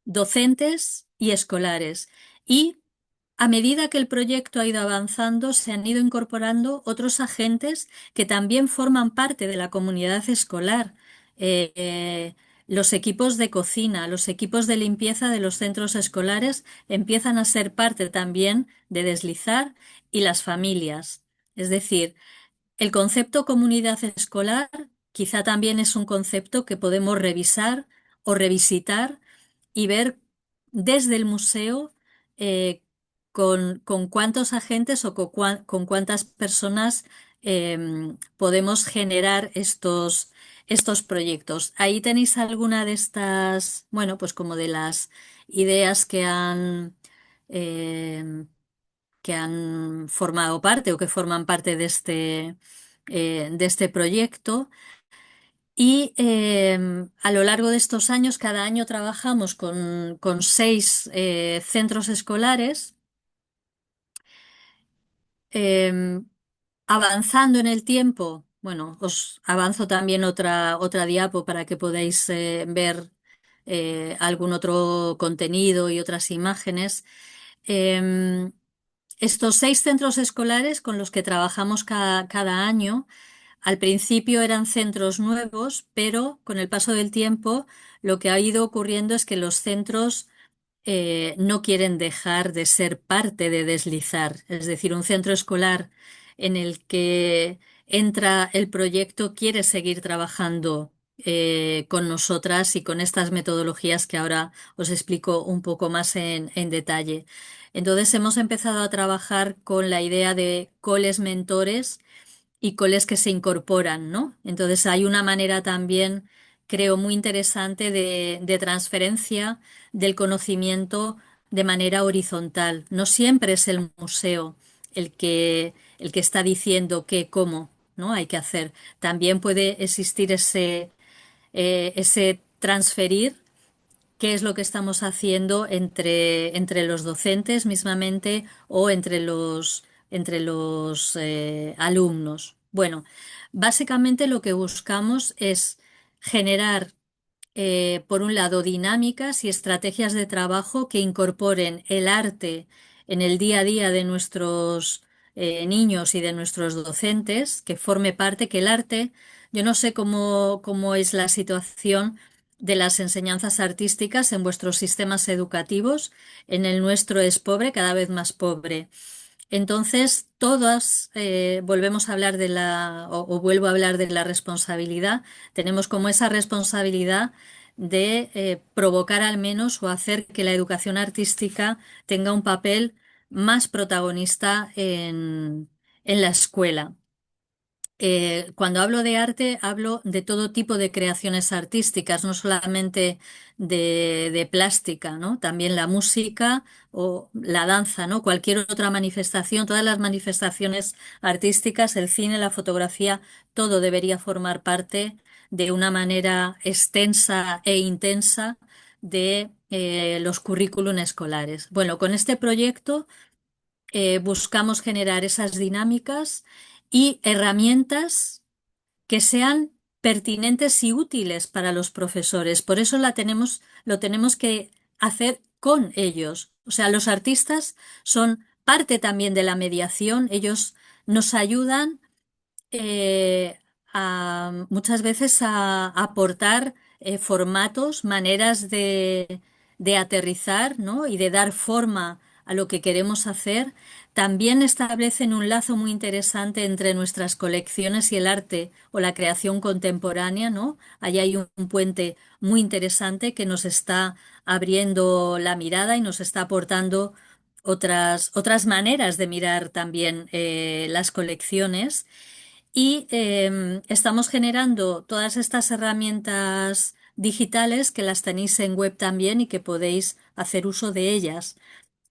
docentes y escolares. Y a medida que el proyecto ha ido avanzando, se han ido incorporando otros agentes que también forman parte de la comunidad escolar. Eh, eh, los equipos de cocina, los equipos de limpieza de los centros escolares empiezan a ser parte también de Deslizar y las familias. Es decir, el concepto comunidad escolar quizá también es un concepto que podemos revisar o revisitar y ver desde el museo eh, con cuántos agentes o con cuántas personas podemos generar estos proyectos. Ahí tenéis alguna de estas, bueno, pues como de las ideas em, que han formado parte o que forman parte de este proyecto. Y a lo largo de estos años, cada año trabajamos con 6 centros escolares, eh, avanzando en el tiempo. Bueno, os avanzo también otra diapo para que podáis ver algún otro contenido y otras imágenes. Em, Estos 6 centros escolares con los que trabajamos cada año, al principio eran centros nuevos, pero con el paso del tiempo lo que ha ido ocurriendo es que los centros no quieren dejar de ser parte de Deslizar. Es decir, un centro escolar en el que entra el proyecto quiere seguir trabajando con nosotras y con estas metodologías que ahora os explico un poco más en detalle. Entonces hemos empezado a trabajar con la idea de coles mentores y coles que se incorporan, ¿no? Entonces hay una manera también creo, muy interesante de transferencia del conocimiento de manera horizontal. No siempre es el museo el que está diciendo qué, cómo, ¿no? Hay que hacer. También puede existir ese transferir qué es lo que estamos haciendo entre los docentes mismamente o entre los alumnos. Bueno, básicamente lo que buscamos es generar, por un lado, dinámicas y estrategias de trabajo que incorporen el arte en el día a día de nuestros niños y de nuestros docentes, que forme parte, que el arte, yo no sé cómo es la situación de las enseñanzas artísticas en vuestros sistemas educativos. En el nuestro es pobre, cada vez más pobre. Entonces, todas, volvemos a hablar o vuelvo a hablar de la responsabilidad. Tenemos como esa responsabilidad de provocar al menos o hacer que la educación artística tenga un papel más protagonista en la escuela. Cuando hablo de arte, hablo de todo tipo de creaciones artísticas, no solamente de plástica, ¿no? También la música o la danza, ¿no? Cualquier otra manifestación, todas las manifestaciones artísticas, el cine, la fotografía, todo debería formar parte de una manera extensa e intensa de los currículum escolares. Bueno, con este proyecto buscamos generar esas dinámicas y herramientas que sean pertinentes y útiles para los profesores. Por eso lo tenemos que hacer con ellos. O sea, los artistas son parte también de la mediación. Ellos nos ayudan muchas veces a aportar formatos, maneras de aterrizar, ¿no? Y de dar forma a lo que queremos hacer. También establecen un lazo muy interesante entre nuestras colecciones y el arte o la creación contemporánea, ¿no? Allí hay un puente muy interesante que nos está abriendo la mirada y nos está aportando otras maneras de mirar también las colecciones. Y estamos generando todas estas herramientas digitales que las tenéis en web también y que podéis hacer uso de ellas.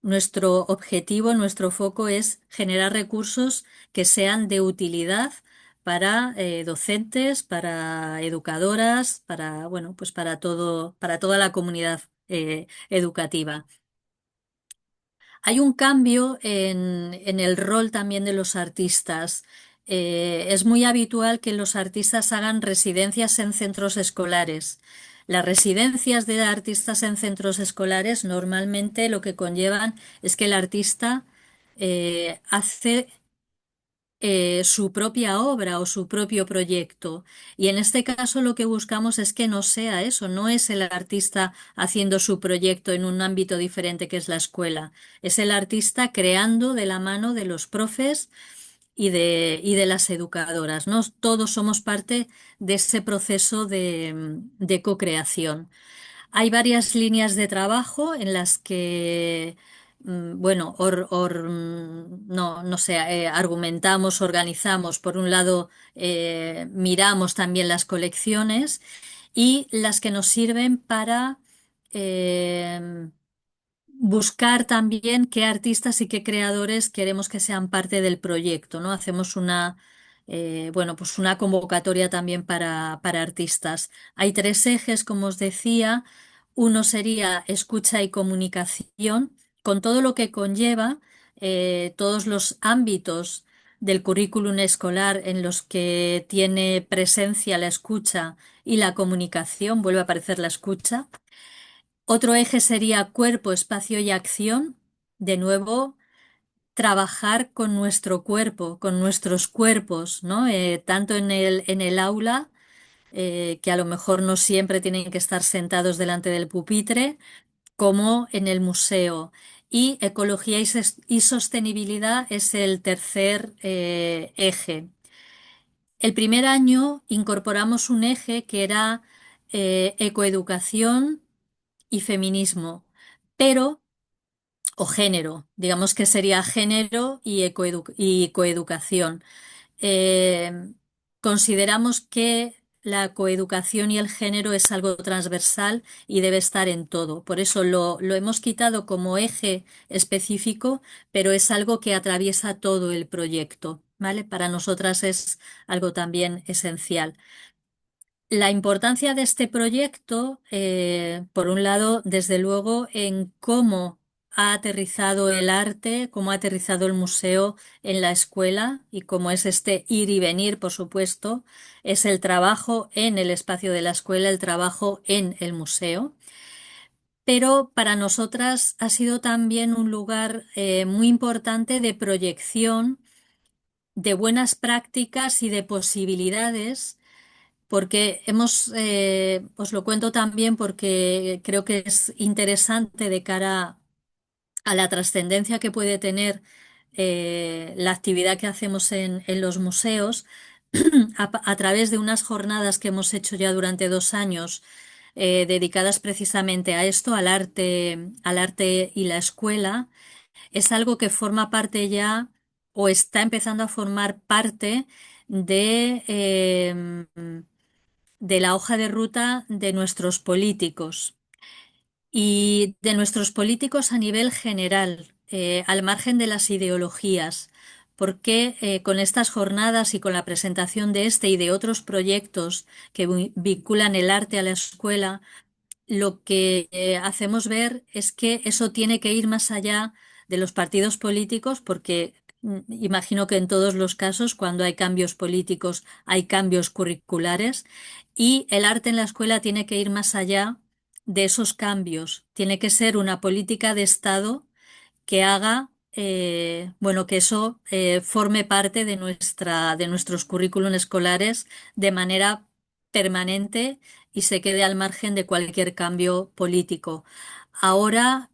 Nuestro objetivo, nuestro foco es generar recursos que sean de utilidad para docentes, para educadoras, para, bueno, pues para toda la comunidad educativa. Hay un cambio en el rol también de los artistas. Es muy habitual que los artistas hagan residencias en centros escolares. Las residencias de artistas en centros escolares normalmente lo que conllevan es que el artista hace su propia obra o su propio proyecto. Y en este caso lo que buscamos es que no sea eso, no es el artista haciendo su proyecto en un ámbito diferente que es la escuela, es el artista creando de la mano de los profes y de las educadoras, ¿no? Todos somos parte de ese proceso de co-creación. Hay varias líneas de trabajo en las que, bueno, no sé, argumentamos, organizamos. Por un lado, miramos también las colecciones y las que nos sirven para eh, buscar también qué artistas y qué creadores queremos que sean parte del proyecto, ¿no? Hacemos bueno, pues una convocatoria también para artistas. Hay tres ejes, como os decía. Uno sería escucha y comunicación, con todo lo que conlleva, todos los ámbitos del currículum escolar en los que tiene presencia la escucha y la comunicación, vuelve a aparecer la escucha. Otro eje sería cuerpo, espacio y acción. De nuevo, trabajar con nuestro cuerpo, con nuestros cuerpos, ¿no? Tanto en el aula, que a lo mejor no siempre tienen que estar sentados delante del pupitre, como en el museo. Y ecología y sostenibilidad es el tercer eje. El primer año incorporamos un eje que era ecoeducación y feminismo, pero, o género, digamos que sería género y coeducación. Eh, Consideramos que la coeducación y el género es algo transversal y debe estar en todo. Por eso lo hemos quitado como eje específico, pero es algo que atraviesa todo el proyecto, ¿vale? Para nosotras es algo también esencial. La importancia de este proyecto, por un lado, desde luego, en cómo ha aterrizado el arte, cómo ha aterrizado el museo en la escuela y cómo es este ir y venir, por supuesto, es el trabajo en el espacio de la escuela, el trabajo en el museo. Pero para nosotras ha sido también un lugar muy importante de proyección de buenas prácticas y de posibilidades porque os lo cuento también porque creo que es interesante de cara a la trascendencia que puede tener la actividad que hacemos en los museos a través de unas jornadas que hemos hecho ya durante 2 años dedicadas precisamente a esto, al arte y la escuela. Es algo que forma parte ya o está empezando a formar parte de la hoja de ruta de nuestros políticos y de nuestros políticos a nivel general, al margen de las ideologías, porque con estas jornadas y con la presentación de este y de otros proyectos que vinculan el arte a la escuela, lo que hacemos ver es que eso tiene que ir más allá de los partidos políticos, porque imagino que en todos los casos, cuando hay cambios políticos, hay cambios curriculares, y el arte en la escuela tiene que ir más allá de esos cambios. Tiene que ser una política de Estado que haga, bueno, que eso forme parte de nuestros currículum escolares de manera permanente y se quede al margen de cualquier cambio político. Ahora,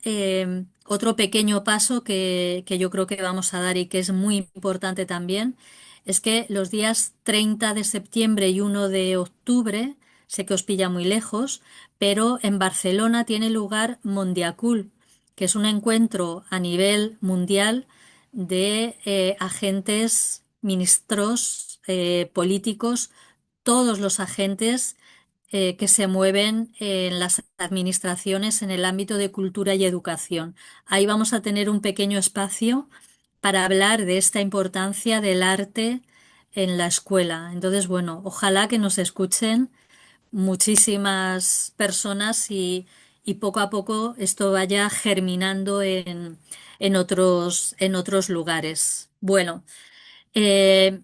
otro pequeño paso que yo creo que vamos a dar y que es muy importante también es que los días 30 de septiembre y 1 de octubre, sé que os pilla muy lejos, pero en Barcelona tiene lugar Mondiacult, que es un encuentro a nivel mundial de agentes, ministros, políticos, todos los agentes que se mueven en las administraciones en el ámbito de cultura y educación. Ahí vamos a tener un pequeño espacio para hablar de esta importancia del arte en la escuela. Entonces, bueno, ojalá que nos escuchen muchísimas personas y poco a poco esto vaya germinando en otros lugares. Bueno,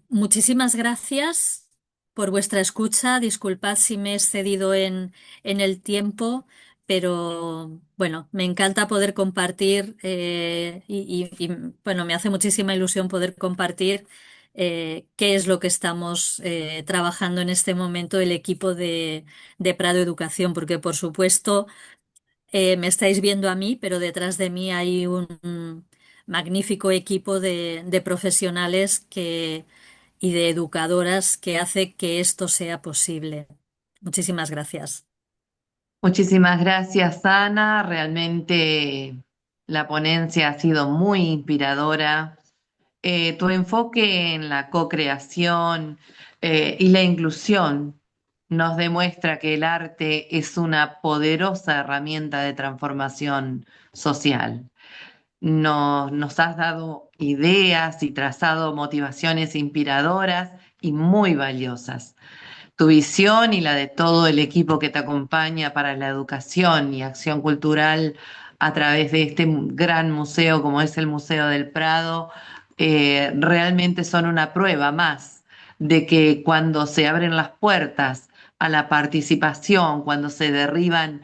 muchísimas gracias por vuestra escucha. Disculpad si me he excedido en el tiempo, pero bueno, me encanta poder compartir bueno, me hace muchísima ilusión poder compartir qué es lo que estamos trabajando en este momento el equipo de Prado Educación, porque por supuesto me estáis viendo a mí, pero detrás de mí hay un magnífico equipo de profesionales y de educadoras que hace que esto sea posible. Muchísimas gracias. Muchísimas gracias, Ana. Realmente la ponencia ha sido muy inspiradora. Tu enfoque en la co-creación y la inclusión nos demuestra que el arte es una poderosa herramienta de transformación social. Nos has dado ideas y trazado motivaciones inspiradoras y muy valiosas. Tu visión y la de todo el equipo que te acompaña para la educación y acción cultural a través de este gran museo como es el Museo del Prado, realmente son una prueba más de que cuando se abren las puertas a la participación, cuando se derriban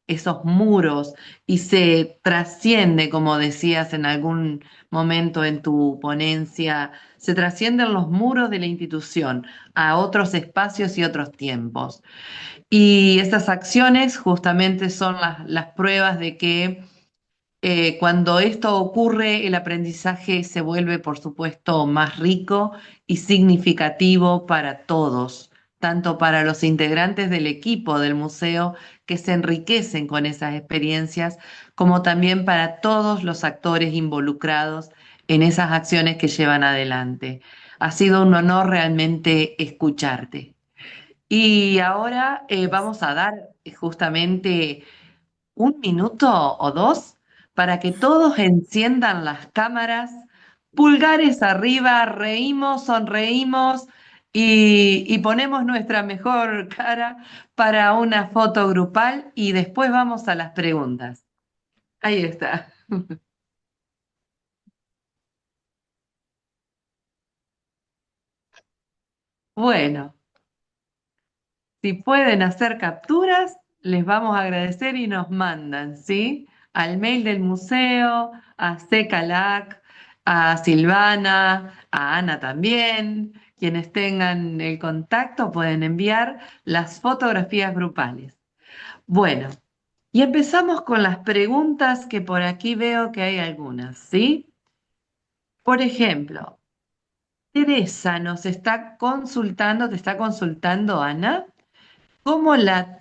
esos muros y se trasciende, como decías en algún momento en tu ponencia, se trascienden los muros de la institución a otros espacios y otros tiempos. Y estas acciones justamente son las pruebas de que cuando esto ocurre, el aprendizaje se vuelve, por supuesto, más rico y significativo para todos, tanto para los integrantes del equipo del museo que se enriquecen con esas experiencias, como también para todos los actores involucrados en esas acciones que llevan adelante. Ha sido un honor realmente escucharte. Y ahora vamos a dar justamente un minuto o dos para que todos enciendan las cámaras, pulgares arriba, reímos, sonreímos y ponemos nuestra mejor cara para una foto grupal y después vamos a las preguntas. Ahí está. Bueno, si pueden hacer capturas, les vamos a agradecer y nos mandan, ¿sí? Al mail del museo, a Secalac, a Silvana, a Ana también. Quienes tengan el contacto pueden enviar las fotografías grupales. Bueno, y empezamos con las preguntas que por aquí veo que hay algunas, ¿sí? Por ejemplo, Teresa nos está consultando, te está consultando, Ana. Cómo la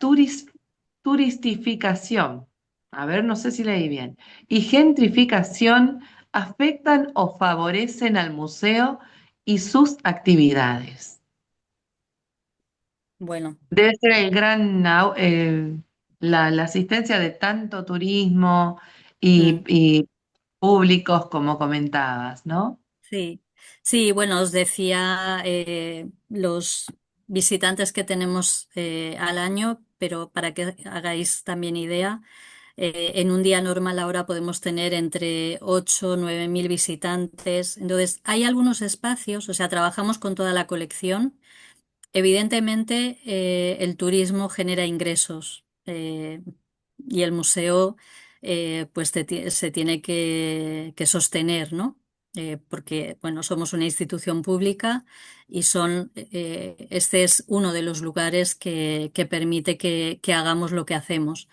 turistificación, a ver, no sé si leí bien, y gentrificación afectan o favorecen al museo y sus actividades. Bueno, Debe ser el la asistencia de tanto turismo mm, y públicos como comentabas, ¿no? sí, sí, bueno, os decía los visitantes que tenemos al año, pero para que hagáis también idea, en un día normal ahora podemos tener entre 8 o 9 mil visitantes. Entonces, hay algunos espacios, o sea, trabajamos con toda la colección. Evidentemente, el turismo genera ingresos y el museo pues se tiene que sostener, ¿no? Porque, bueno, somos una institución pública y este es uno de los lugares que permite que hagamos lo que hacemos.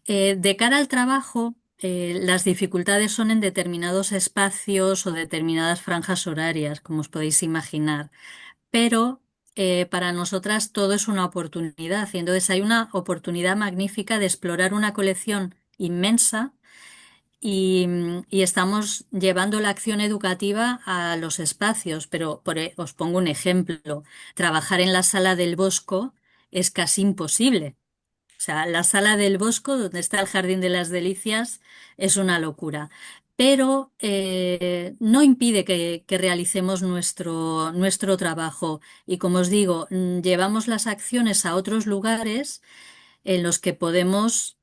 De cara al trabajo, las dificultades son en determinados espacios o determinadas franjas horarias, como os podéis imaginar, pero para nosotras todo es una oportunidad y entonces hay una oportunidad magnífica de explorar una colección inmensa y estamos llevando la acción educativa a los espacios, pero os pongo un ejemplo, trabajar en la sala del Bosco es casi imposible. O sea, la sala del Bosco, donde está el Jardín de las Delicias, es una locura. Pero no impide que realicemos nuestro trabajo. Y como os digo, llevamos las acciones a otros lugares en los que podemos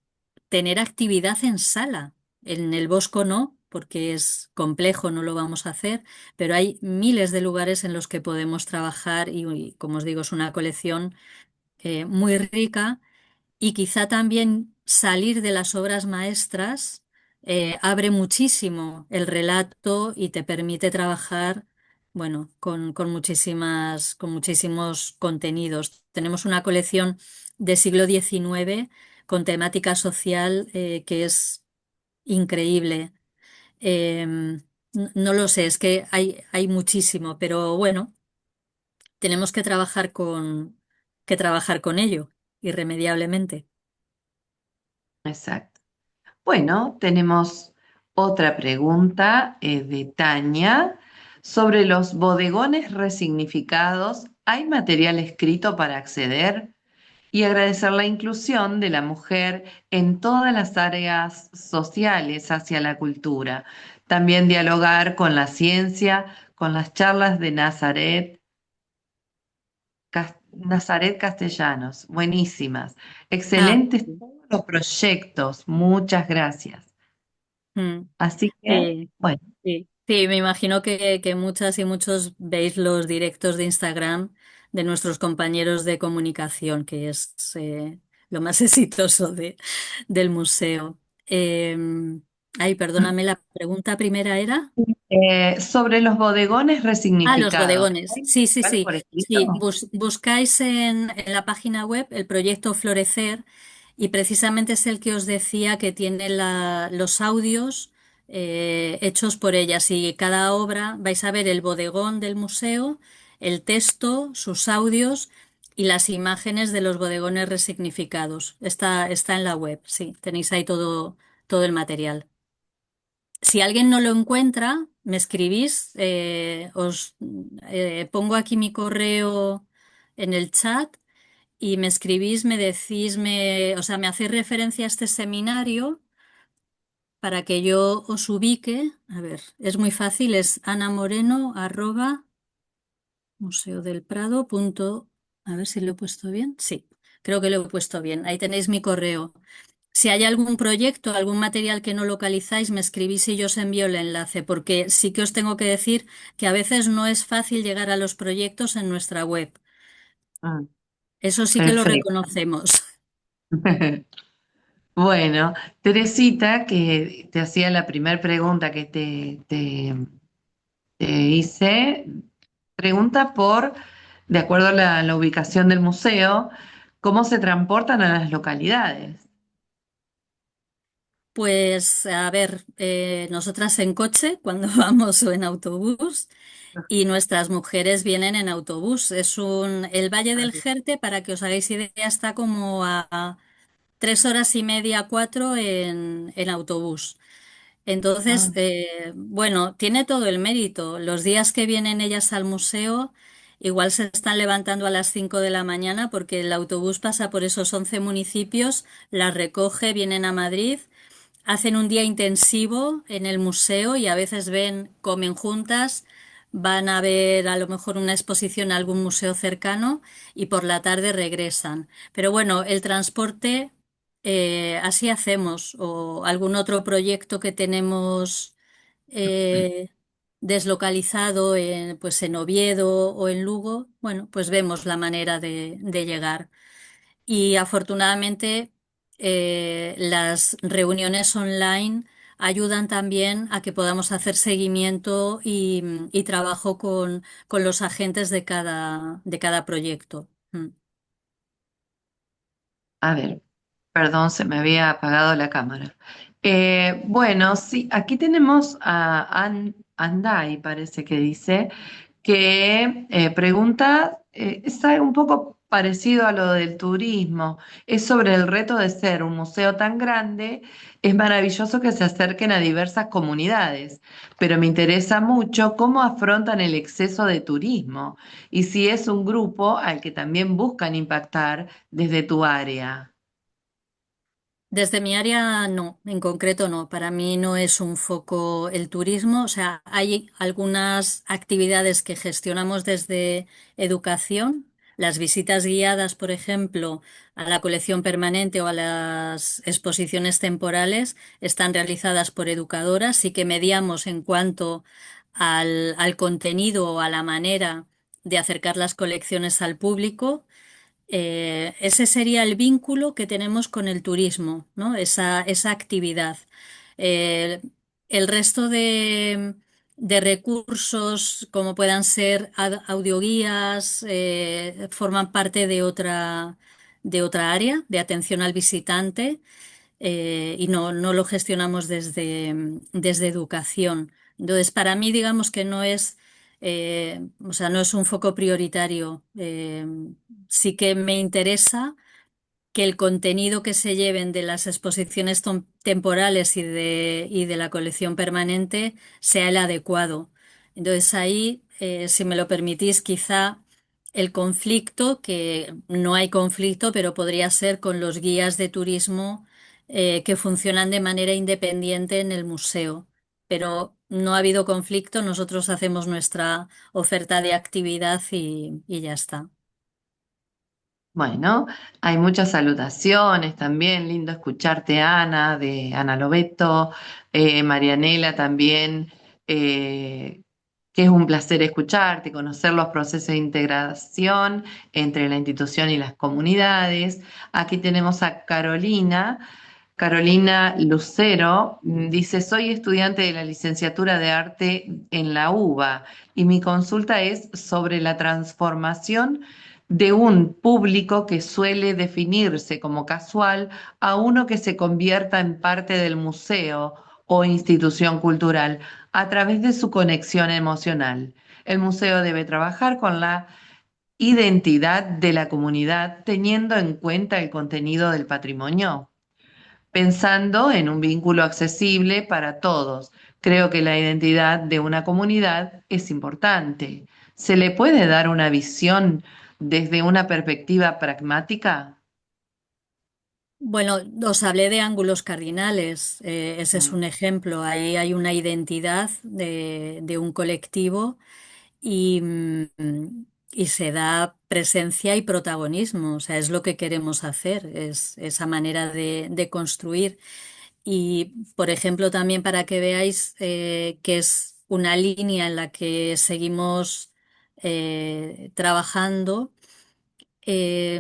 tener actividad en sala. En el Bosco no, porque es complejo, no lo vamos a hacer, pero hay miles de lugares en los que podemos trabajar y como os digo, es una colección muy rica y quizá también salir de las obras maestras abre muchísimo el relato y te permite trabajar, bueno, con muchísimos contenidos. Tenemos una colección de siglo XIX con temática social que es increíble. No lo sé, es que hay muchísimo, pero bueno, tenemos que trabajar con ello, irremediablemente. Exacto. Bueno, tenemos otra pregunta de Tania sobre los bodegones resignificados. ¿Hay material escrito para acceder? Y agradecer la inclusión de la mujer en todas las áreas sociales hacia la cultura. También dialogar con la ciencia, con las charlas de Nazaret Castellanos. Buenísimas. Ah, Excelentes todos los proyectos. Muchas gracias. mm, Así que, sí, bueno, sí. Sí, me imagino que muchas y muchos veis los directos de Instagram de nuestros compañeros de comunicación, que es lo más exitoso del museo. Eh, Ay, perdóname, la pregunta primera era. sobre los bodegones Ah, los resignificados. bodegones. ¿Hay Sí, sí, algo sí. por escrito? Sí, buscáis en la página web el proyecto Florecer y precisamente es el que os decía que tiene los audios hechos por ellas y cada obra vais a ver el bodegón del museo, el texto, sus audios y las imágenes de los bodegones resignificados. Está en la web, sí, tenéis ahí todo el material. Si alguien no lo encuentra, me escribís, os pongo aquí mi correo en el chat y me escribís, me decís, o sea, me hacéis referencia a este seminario para que yo os ubique. A ver, es muy fácil, es anaMoreno@museodelprado. A ver si lo he puesto bien. Sí, creo que lo he puesto bien. Ahí tenéis mi correo. Si hay algún proyecto, algún material que no localizáis, me escribís y yo os envío el enlace, porque sí que os tengo que decir que a veces no es fácil llegar a los proyectos en nuestra web. Mm, Eso sí que lo perfecto. reconocemos. Bueno, Teresita, que te hacía la primera pregunta que te hice, pregunta por, de acuerdo a la ubicación del museo, ¿cómo se transportan a las localidades? Pues a ver, nosotras en coche cuando vamos o en autobús y nuestras mujeres vienen en autobús. El Valle del Jerte, para que os hagáis idea, está como a 3 horas y media, 4 en autobús. Entonces, Ah, bueno, tiene todo el mérito. Los días que vienen ellas al museo, igual se están levantando a las 5 de la mañana porque el autobús pasa por esos 11 municipios, las recoge, vienen a Madrid, hacen un día intensivo en el museo y a veces comen juntas, van a ver a lo mejor una exposición a algún museo cercano y por la tarde regresan. Pero bueno, el transporte, así hacemos, o algún otro proyecto que tenemos eh, deslocalizado pues en Oviedo o en Lugo, bueno, pues vemos la manera de llegar. Y afortunadamente las reuniones online ayudan también a que podamos hacer seguimiento y trabajo con los agentes de cada proyecto. Mm. a ver, perdón, se me había apagado la cámara. Bueno, sí, aquí tenemos a Andai, parece que dice, que pregunta, es algo un poco parecido a lo del turismo, es sobre el reto de ser un museo tan grande, es maravilloso que se acerquen a diversas comunidades, pero me interesa mucho cómo afrontan el exceso de turismo y si es un grupo al que también buscan impactar desde tu área. Desde mi área no, en concreto no. Para mí no es un foco el turismo. O sea, hay algunas actividades que gestionamos desde educación. Las visitas guiadas, por ejemplo, a la colección permanente o a las exposiciones temporales están realizadas por educadoras. Sí que mediamos en cuanto al contenido o a la manera de acercar las colecciones al público. Ese sería el vínculo que tenemos con el turismo, ¿no? Esa actividad. Eh, el resto de recursos, como puedan ser audioguías, forman parte de otra área de atención al visitante y no lo gestionamos desde educación. Entonces, para mí, digamos que o sea, no es un foco prioritario. Sí que me interesa que el contenido que se lleven de las exposiciones temporales y de la colección permanente sea el adecuado. Entonces ahí, si me lo permitís, quizá el conflicto, que no hay conflicto, pero podría ser con los guías de turismo que funcionan de manera independiente en el museo. Pero no ha habido conflicto, nosotros hacemos nuestra oferta de actividad y ya está. Bueno, hay muchas salutaciones también, lindo escucharte Ana, de Ana Lobeto, Marianela también, que es un placer escucharte, conocer los procesos de integración entre la institución y las comunidades. Aquí tenemos a Carolina. Carolina Lucero dice, soy estudiante de la licenciatura de arte en la UBA y mi consulta es sobre la transformación de un público que suele definirse como casual a uno que se convierta en parte del museo o institución cultural a través de su conexión emocional. El museo debe trabajar con la identidad de la comunidad teniendo en cuenta el contenido del patrimonio, pensando en un vínculo accesible para todos. Creo que la identidad de una comunidad es importante. ¿Se le puede dar una visión desde una perspectiva pragmática? Bueno, os hablé de ángulos cardinales, ese es Mm. un ejemplo. Ahí hay una identidad de un colectivo y, y se da presencia y protagonismo. O sea, es lo que queremos hacer, es esa manera de construir. Y, por ejemplo, también para que veáis que es una línea en la que seguimos trabajando. Eh,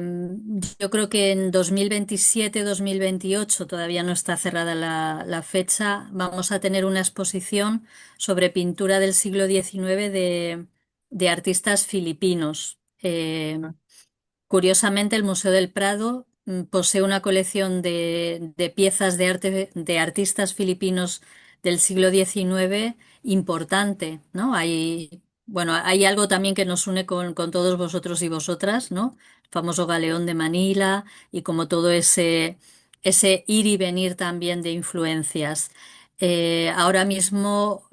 yo creo que en 2027-2028, todavía no está cerrada la fecha, vamos a tener una exposición sobre pintura del siglo XIX de artistas filipinos. Curiosamente, el Museo del Prado posee una colección de piezas de arte de artistas filipinos del siglo XIX importante, ¿no? Bueno, hay algo también que nos une con todos vosotros y vosotras, ¿no? El famoso Galeón de Manila y como todo ese ir y venir también de influencias. Ahora mismo,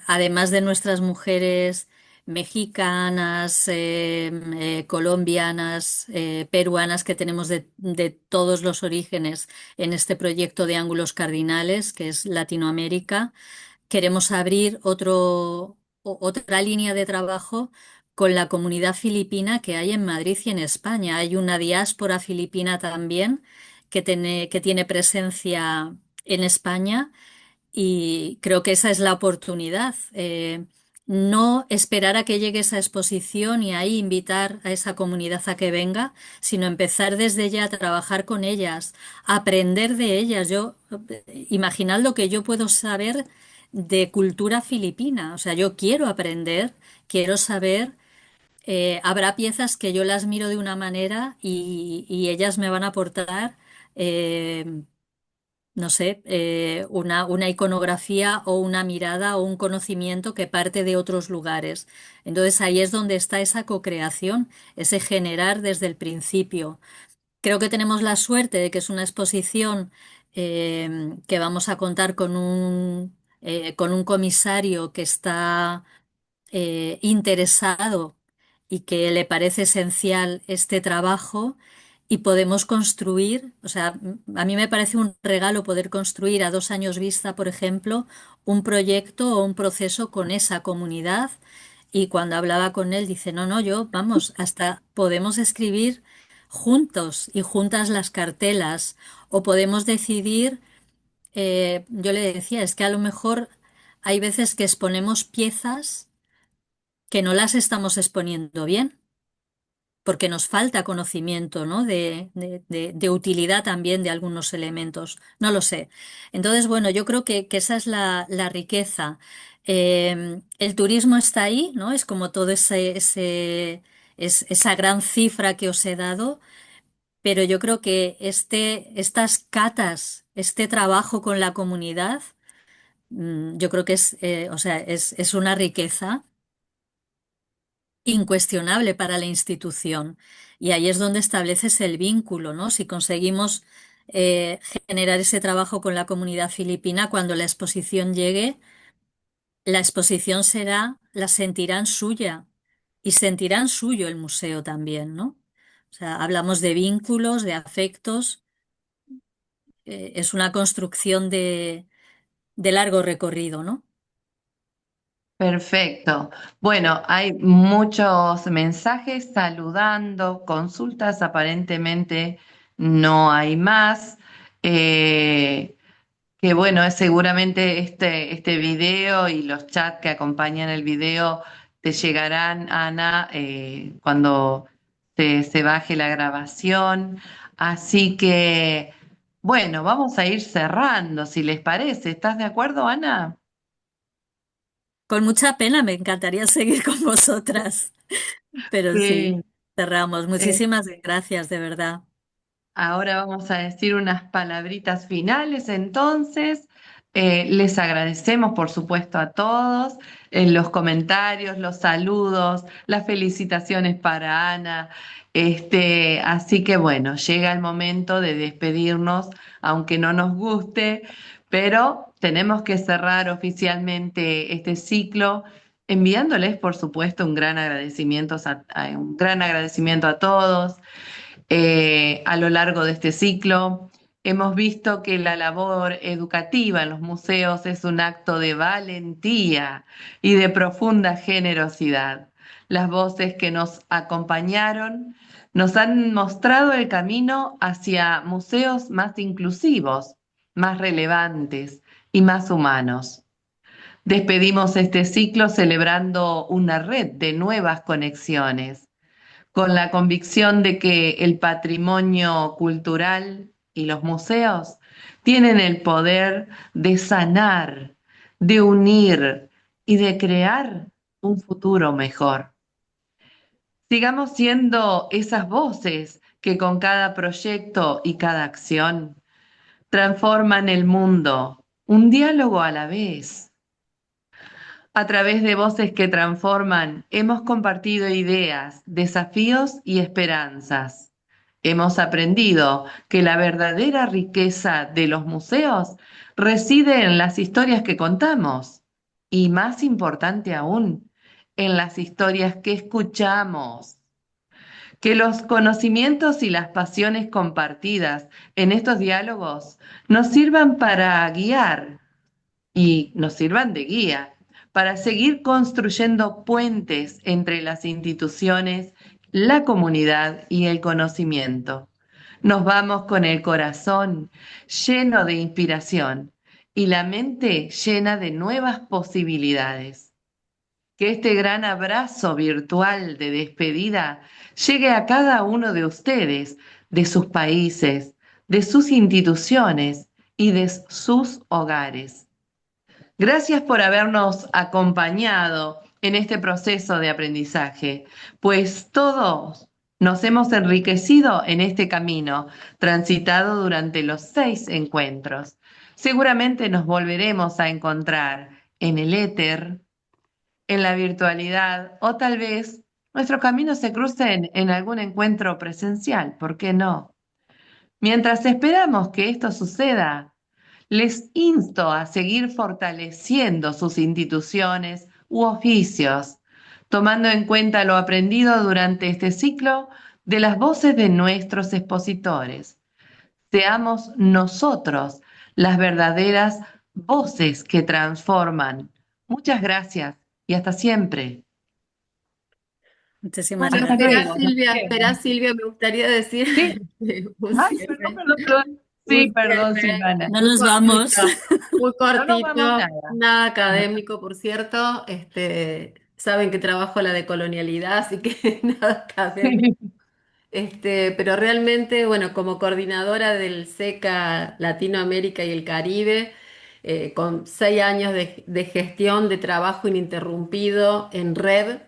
además de nuestras mujeres mexicanas, colombianas, peruanas, que tenemos de todos los orígenes en este proyecto de Ángulos Cardinales, que es Latinoamérica. Queremos abrir otra línea de trabajo con la comunidad filipina que hay en Madrid y en España. Hay una diáspora filipina también que tiene presencia en España y creo que esa es la oportunidad. No esperar a que llegue esa exposición y ahí invitar a esa comunidad a que venga, sino empezar desde ya a trabajar con ellas, a aprender de ellas. Imaginad lo que yo puedo saber de cultura filipina. O sea, yo quiero aprender, quiero saber. Habrá piezas que yo las miro de una manera y ellas me van a aportar. eh, no sé, una iconografía o una mirada o un conocimiento que parte de otros lugares. Entonces ahí es donde está esa co-creación, ese generar desde el principio. Creo que tenemos la suerte de que es una exposición que vamos a contar con un comisario que está interesado y que le parece esencial este trabajo y podemos construir, o sea, a mí me parece un regalo poder construir a 2 años vista, por ejemplo, un proyecto o un proceso con esa comunidad. Y cuando hablaba con él, dice, no, no, vamos, hasta podemos escribir juntos y juntas las cartelas o podemos decidir, yo le decía, es que a lo mejor hay veces que exponemos piezas que no las estamos exponiendo bien, porque nos falta conocimiento, ¿no? De utilidad también de algunos elementos. No lo sé. Entonces, bueno, yo creo que esa es la riqueza. El turismo está ahí, ¿no? Es como todo esa gran cifra que os he dado, pero yo creo que estas catas, este trabajo con la comunidad, yo creo que o sea, es una riqueza incuestionable para la institución. Y ahí es donde estableces el vínculo, ¿no? Si conseguimos generar ese trabajo con la comunidad filipina, cuando la exposición llegue, la exposición la sentirán suya y sentirán suyo el museo también, ¿no? O sea, hablamos de vínculos, de afectos, es una construcción de largo recorrido, ¿no? Perfecto. Bueno, hay muchos mensajes saludando, consultas, aparentemente no hay más. Eh, que bueno, seguramente este video y los chats que acompañan el video te llegarán, Ana, cuando se baje la grabación. Así que, bueno, vamos a ir cerrando, si les parece. ¿Estás de acuerdo, Ana? Con mucha pena, me encantaría seguir con vosotras. Pero sí, Sí. cerramos. Eh, Muchísimas gracias, de verdad. Ahora vamos a decir unas palabritas finales, entonces. Les agradecemos, por supuesto, a todos los comentarios, los saludos, las felicitaciones para Ana. Así que bueno, llega el momento de despedirnos, aunque no nos guste, pero tenemos que cerrar oficialmente este ciclo enviándoles, por supuesto, un gran agradecimiento a todos. A lo largo de este ciclo, hemos visto que la labor educativa en los museos es un acto de valentía y de profunda generosidad. Las voces que nos acompañaron nos han mostrado el camino hacia museos más inclusivos, más relevantes y más humanos. Despedimos este ciclo celebrando una red de nuevas conexiones, con la convicción de que el patrimonio cultural y los museos tienen el poder de sanar, de unir y de crear un futuro mejor. Sigamos siendo esas voces que con cada proyecto y cada acción transforman el mundo, un diálogo a la vez. A través de Voces que Transforman, hemos compartido ideas, desafíos y esperanzas. Hemos aprendido que la verdadera riqueza de los museos reside en las historias que contamos y, más importante aún, en las historias que escuchamos. Que los conocimientos y las pasiones compartidas en estos diálogos nos sirvan para guiar y nos sirvan de guía para seguir construyendo puentes entre las instituciones, la comunidad y el conocimiento. Nos vamos con el corazón lleno de inspiración y la mente llena de nuevas posibilidades. Que este gran abrazo virtual de despedida llegue a cada uno de ustedes, de sus países, de sus instituciones y de sus hogares. Gracias por habernos acompañado en este proceso de aprendizaje, pues todos nos hemos enriquecido en este camino transitado durante los 6 encuentros. Seguramente nos volveremos a encontrar en el éter, en la virtualidad o tal vez nuestros caminos se crucen en algún encuentro presencial, ¿por qué no? Mientras esperamos que esto suceda, les insto a seguir fortaleciendo sus instituciones u oficios, tomando en cuenta lo aprendido durante este ciclo de las voces de nuestros expositores. Seamos nosotros las verdaderas voces que transforman. Muchas gracias y hasta siempre. Muchísimas Bueno, Hasta luego. Nos espera vemos. Silvia, me gustaría decir Sí. un Ay, perdón, cierre, perdón, perdón. Sí, un perdón, cierre Silvana. No muy nos vamos. cortito, muy No nos vamos cortito, nada. nada académico, por cierto. Saben que trabajo la decolonialidad, así que nada académico. Pero realmente, bueno, como coordinadora del SECA Latinoamérica y el Caribe, con 6 años de gestión de trabajo ininterrumpido en red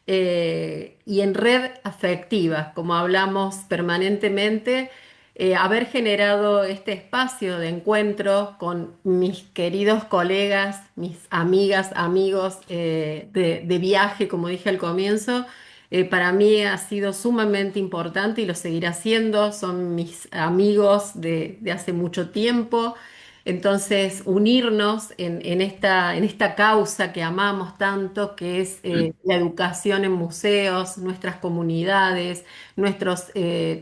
y en red afectiva, como hablamos permanentemente, haber generado este espacio de encuentro con mis queridos colegas, mis amigas, amigos de viaje, como dije al comienzo. Para mí ha sido sumamente importante y lo seguirá siendo. Son mis amigos de hace mucho tiempo. Entonces, unirnos en esta causa que amamos tanto, que es la educación en museos, nuestras comunidades, nuestros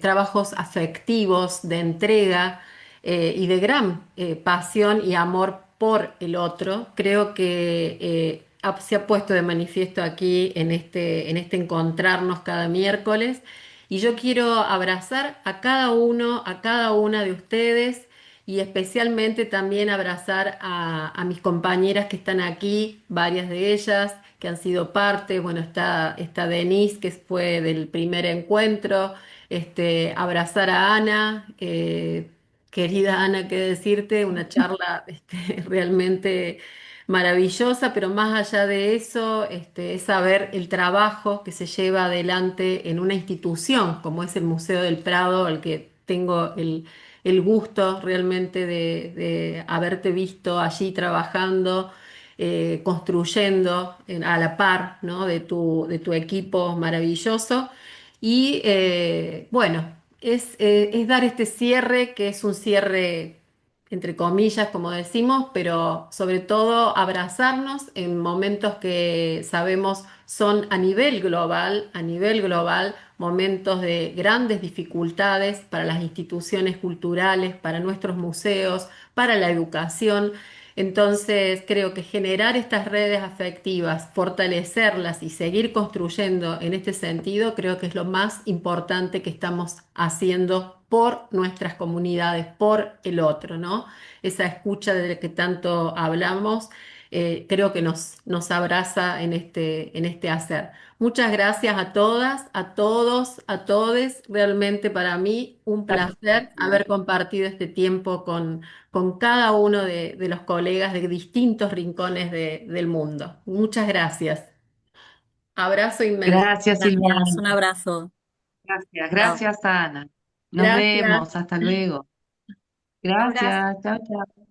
trabajos afectivos de entrega y de gran pasión y amor por el otro, creo que se ha puesto de manifiesto aquí en este encontrarnos cada miércoles. Y yo quiero abrazar a cada uno, a cada una de ustedes y especialmente también abrazar a mis compañeras que están aquí, varias de ellas que han sido parte. Bueno, está Denise, que fue del primer encuentro. Abrazar a Ana. Querida Ana, qué decirte, una charla realmente maravillosa, pero más allá de eso, es saber el trabajo que se lleva adelante en una institución como es el Museo del Prado, al que tengo el gusto realmente de haberte visto allí trabajando, construyendo a la par, ¿no? de tu equipo maravilloso. Y bueno, es dar este cierre, que es un cierre entre comillas, como decimos, pero sobre todo abrazarnos en momentos que sabemos son a nivel global, momentos de grandes dificultades para las instituciones culturales, para nuestros museos, para la educación. Entonces, creo que generar estas redes afectivas, fortalecerlas y seguir construyendo en este sentido, creo que es lo más importante que estamos haciendo por nuestras comunidades, por el otro, ¿no? Esa escucha de la que tanto hablamos, creo que nos abraza en este hacer. Muchas gracias a todas, a todos, a todes. Realmente para mí un placer haber compartido este tiempo con cada uno de los colegas de distintos rincones del mundo. Muchas gracias. Abrazo inmenso. Gracias, Gracias, Silvana. un abrazo. Gracias, Chao. gracias, Ana. Nos Gracias. vemos, hasta luego. Un abrazo. Gracias, chao, chao.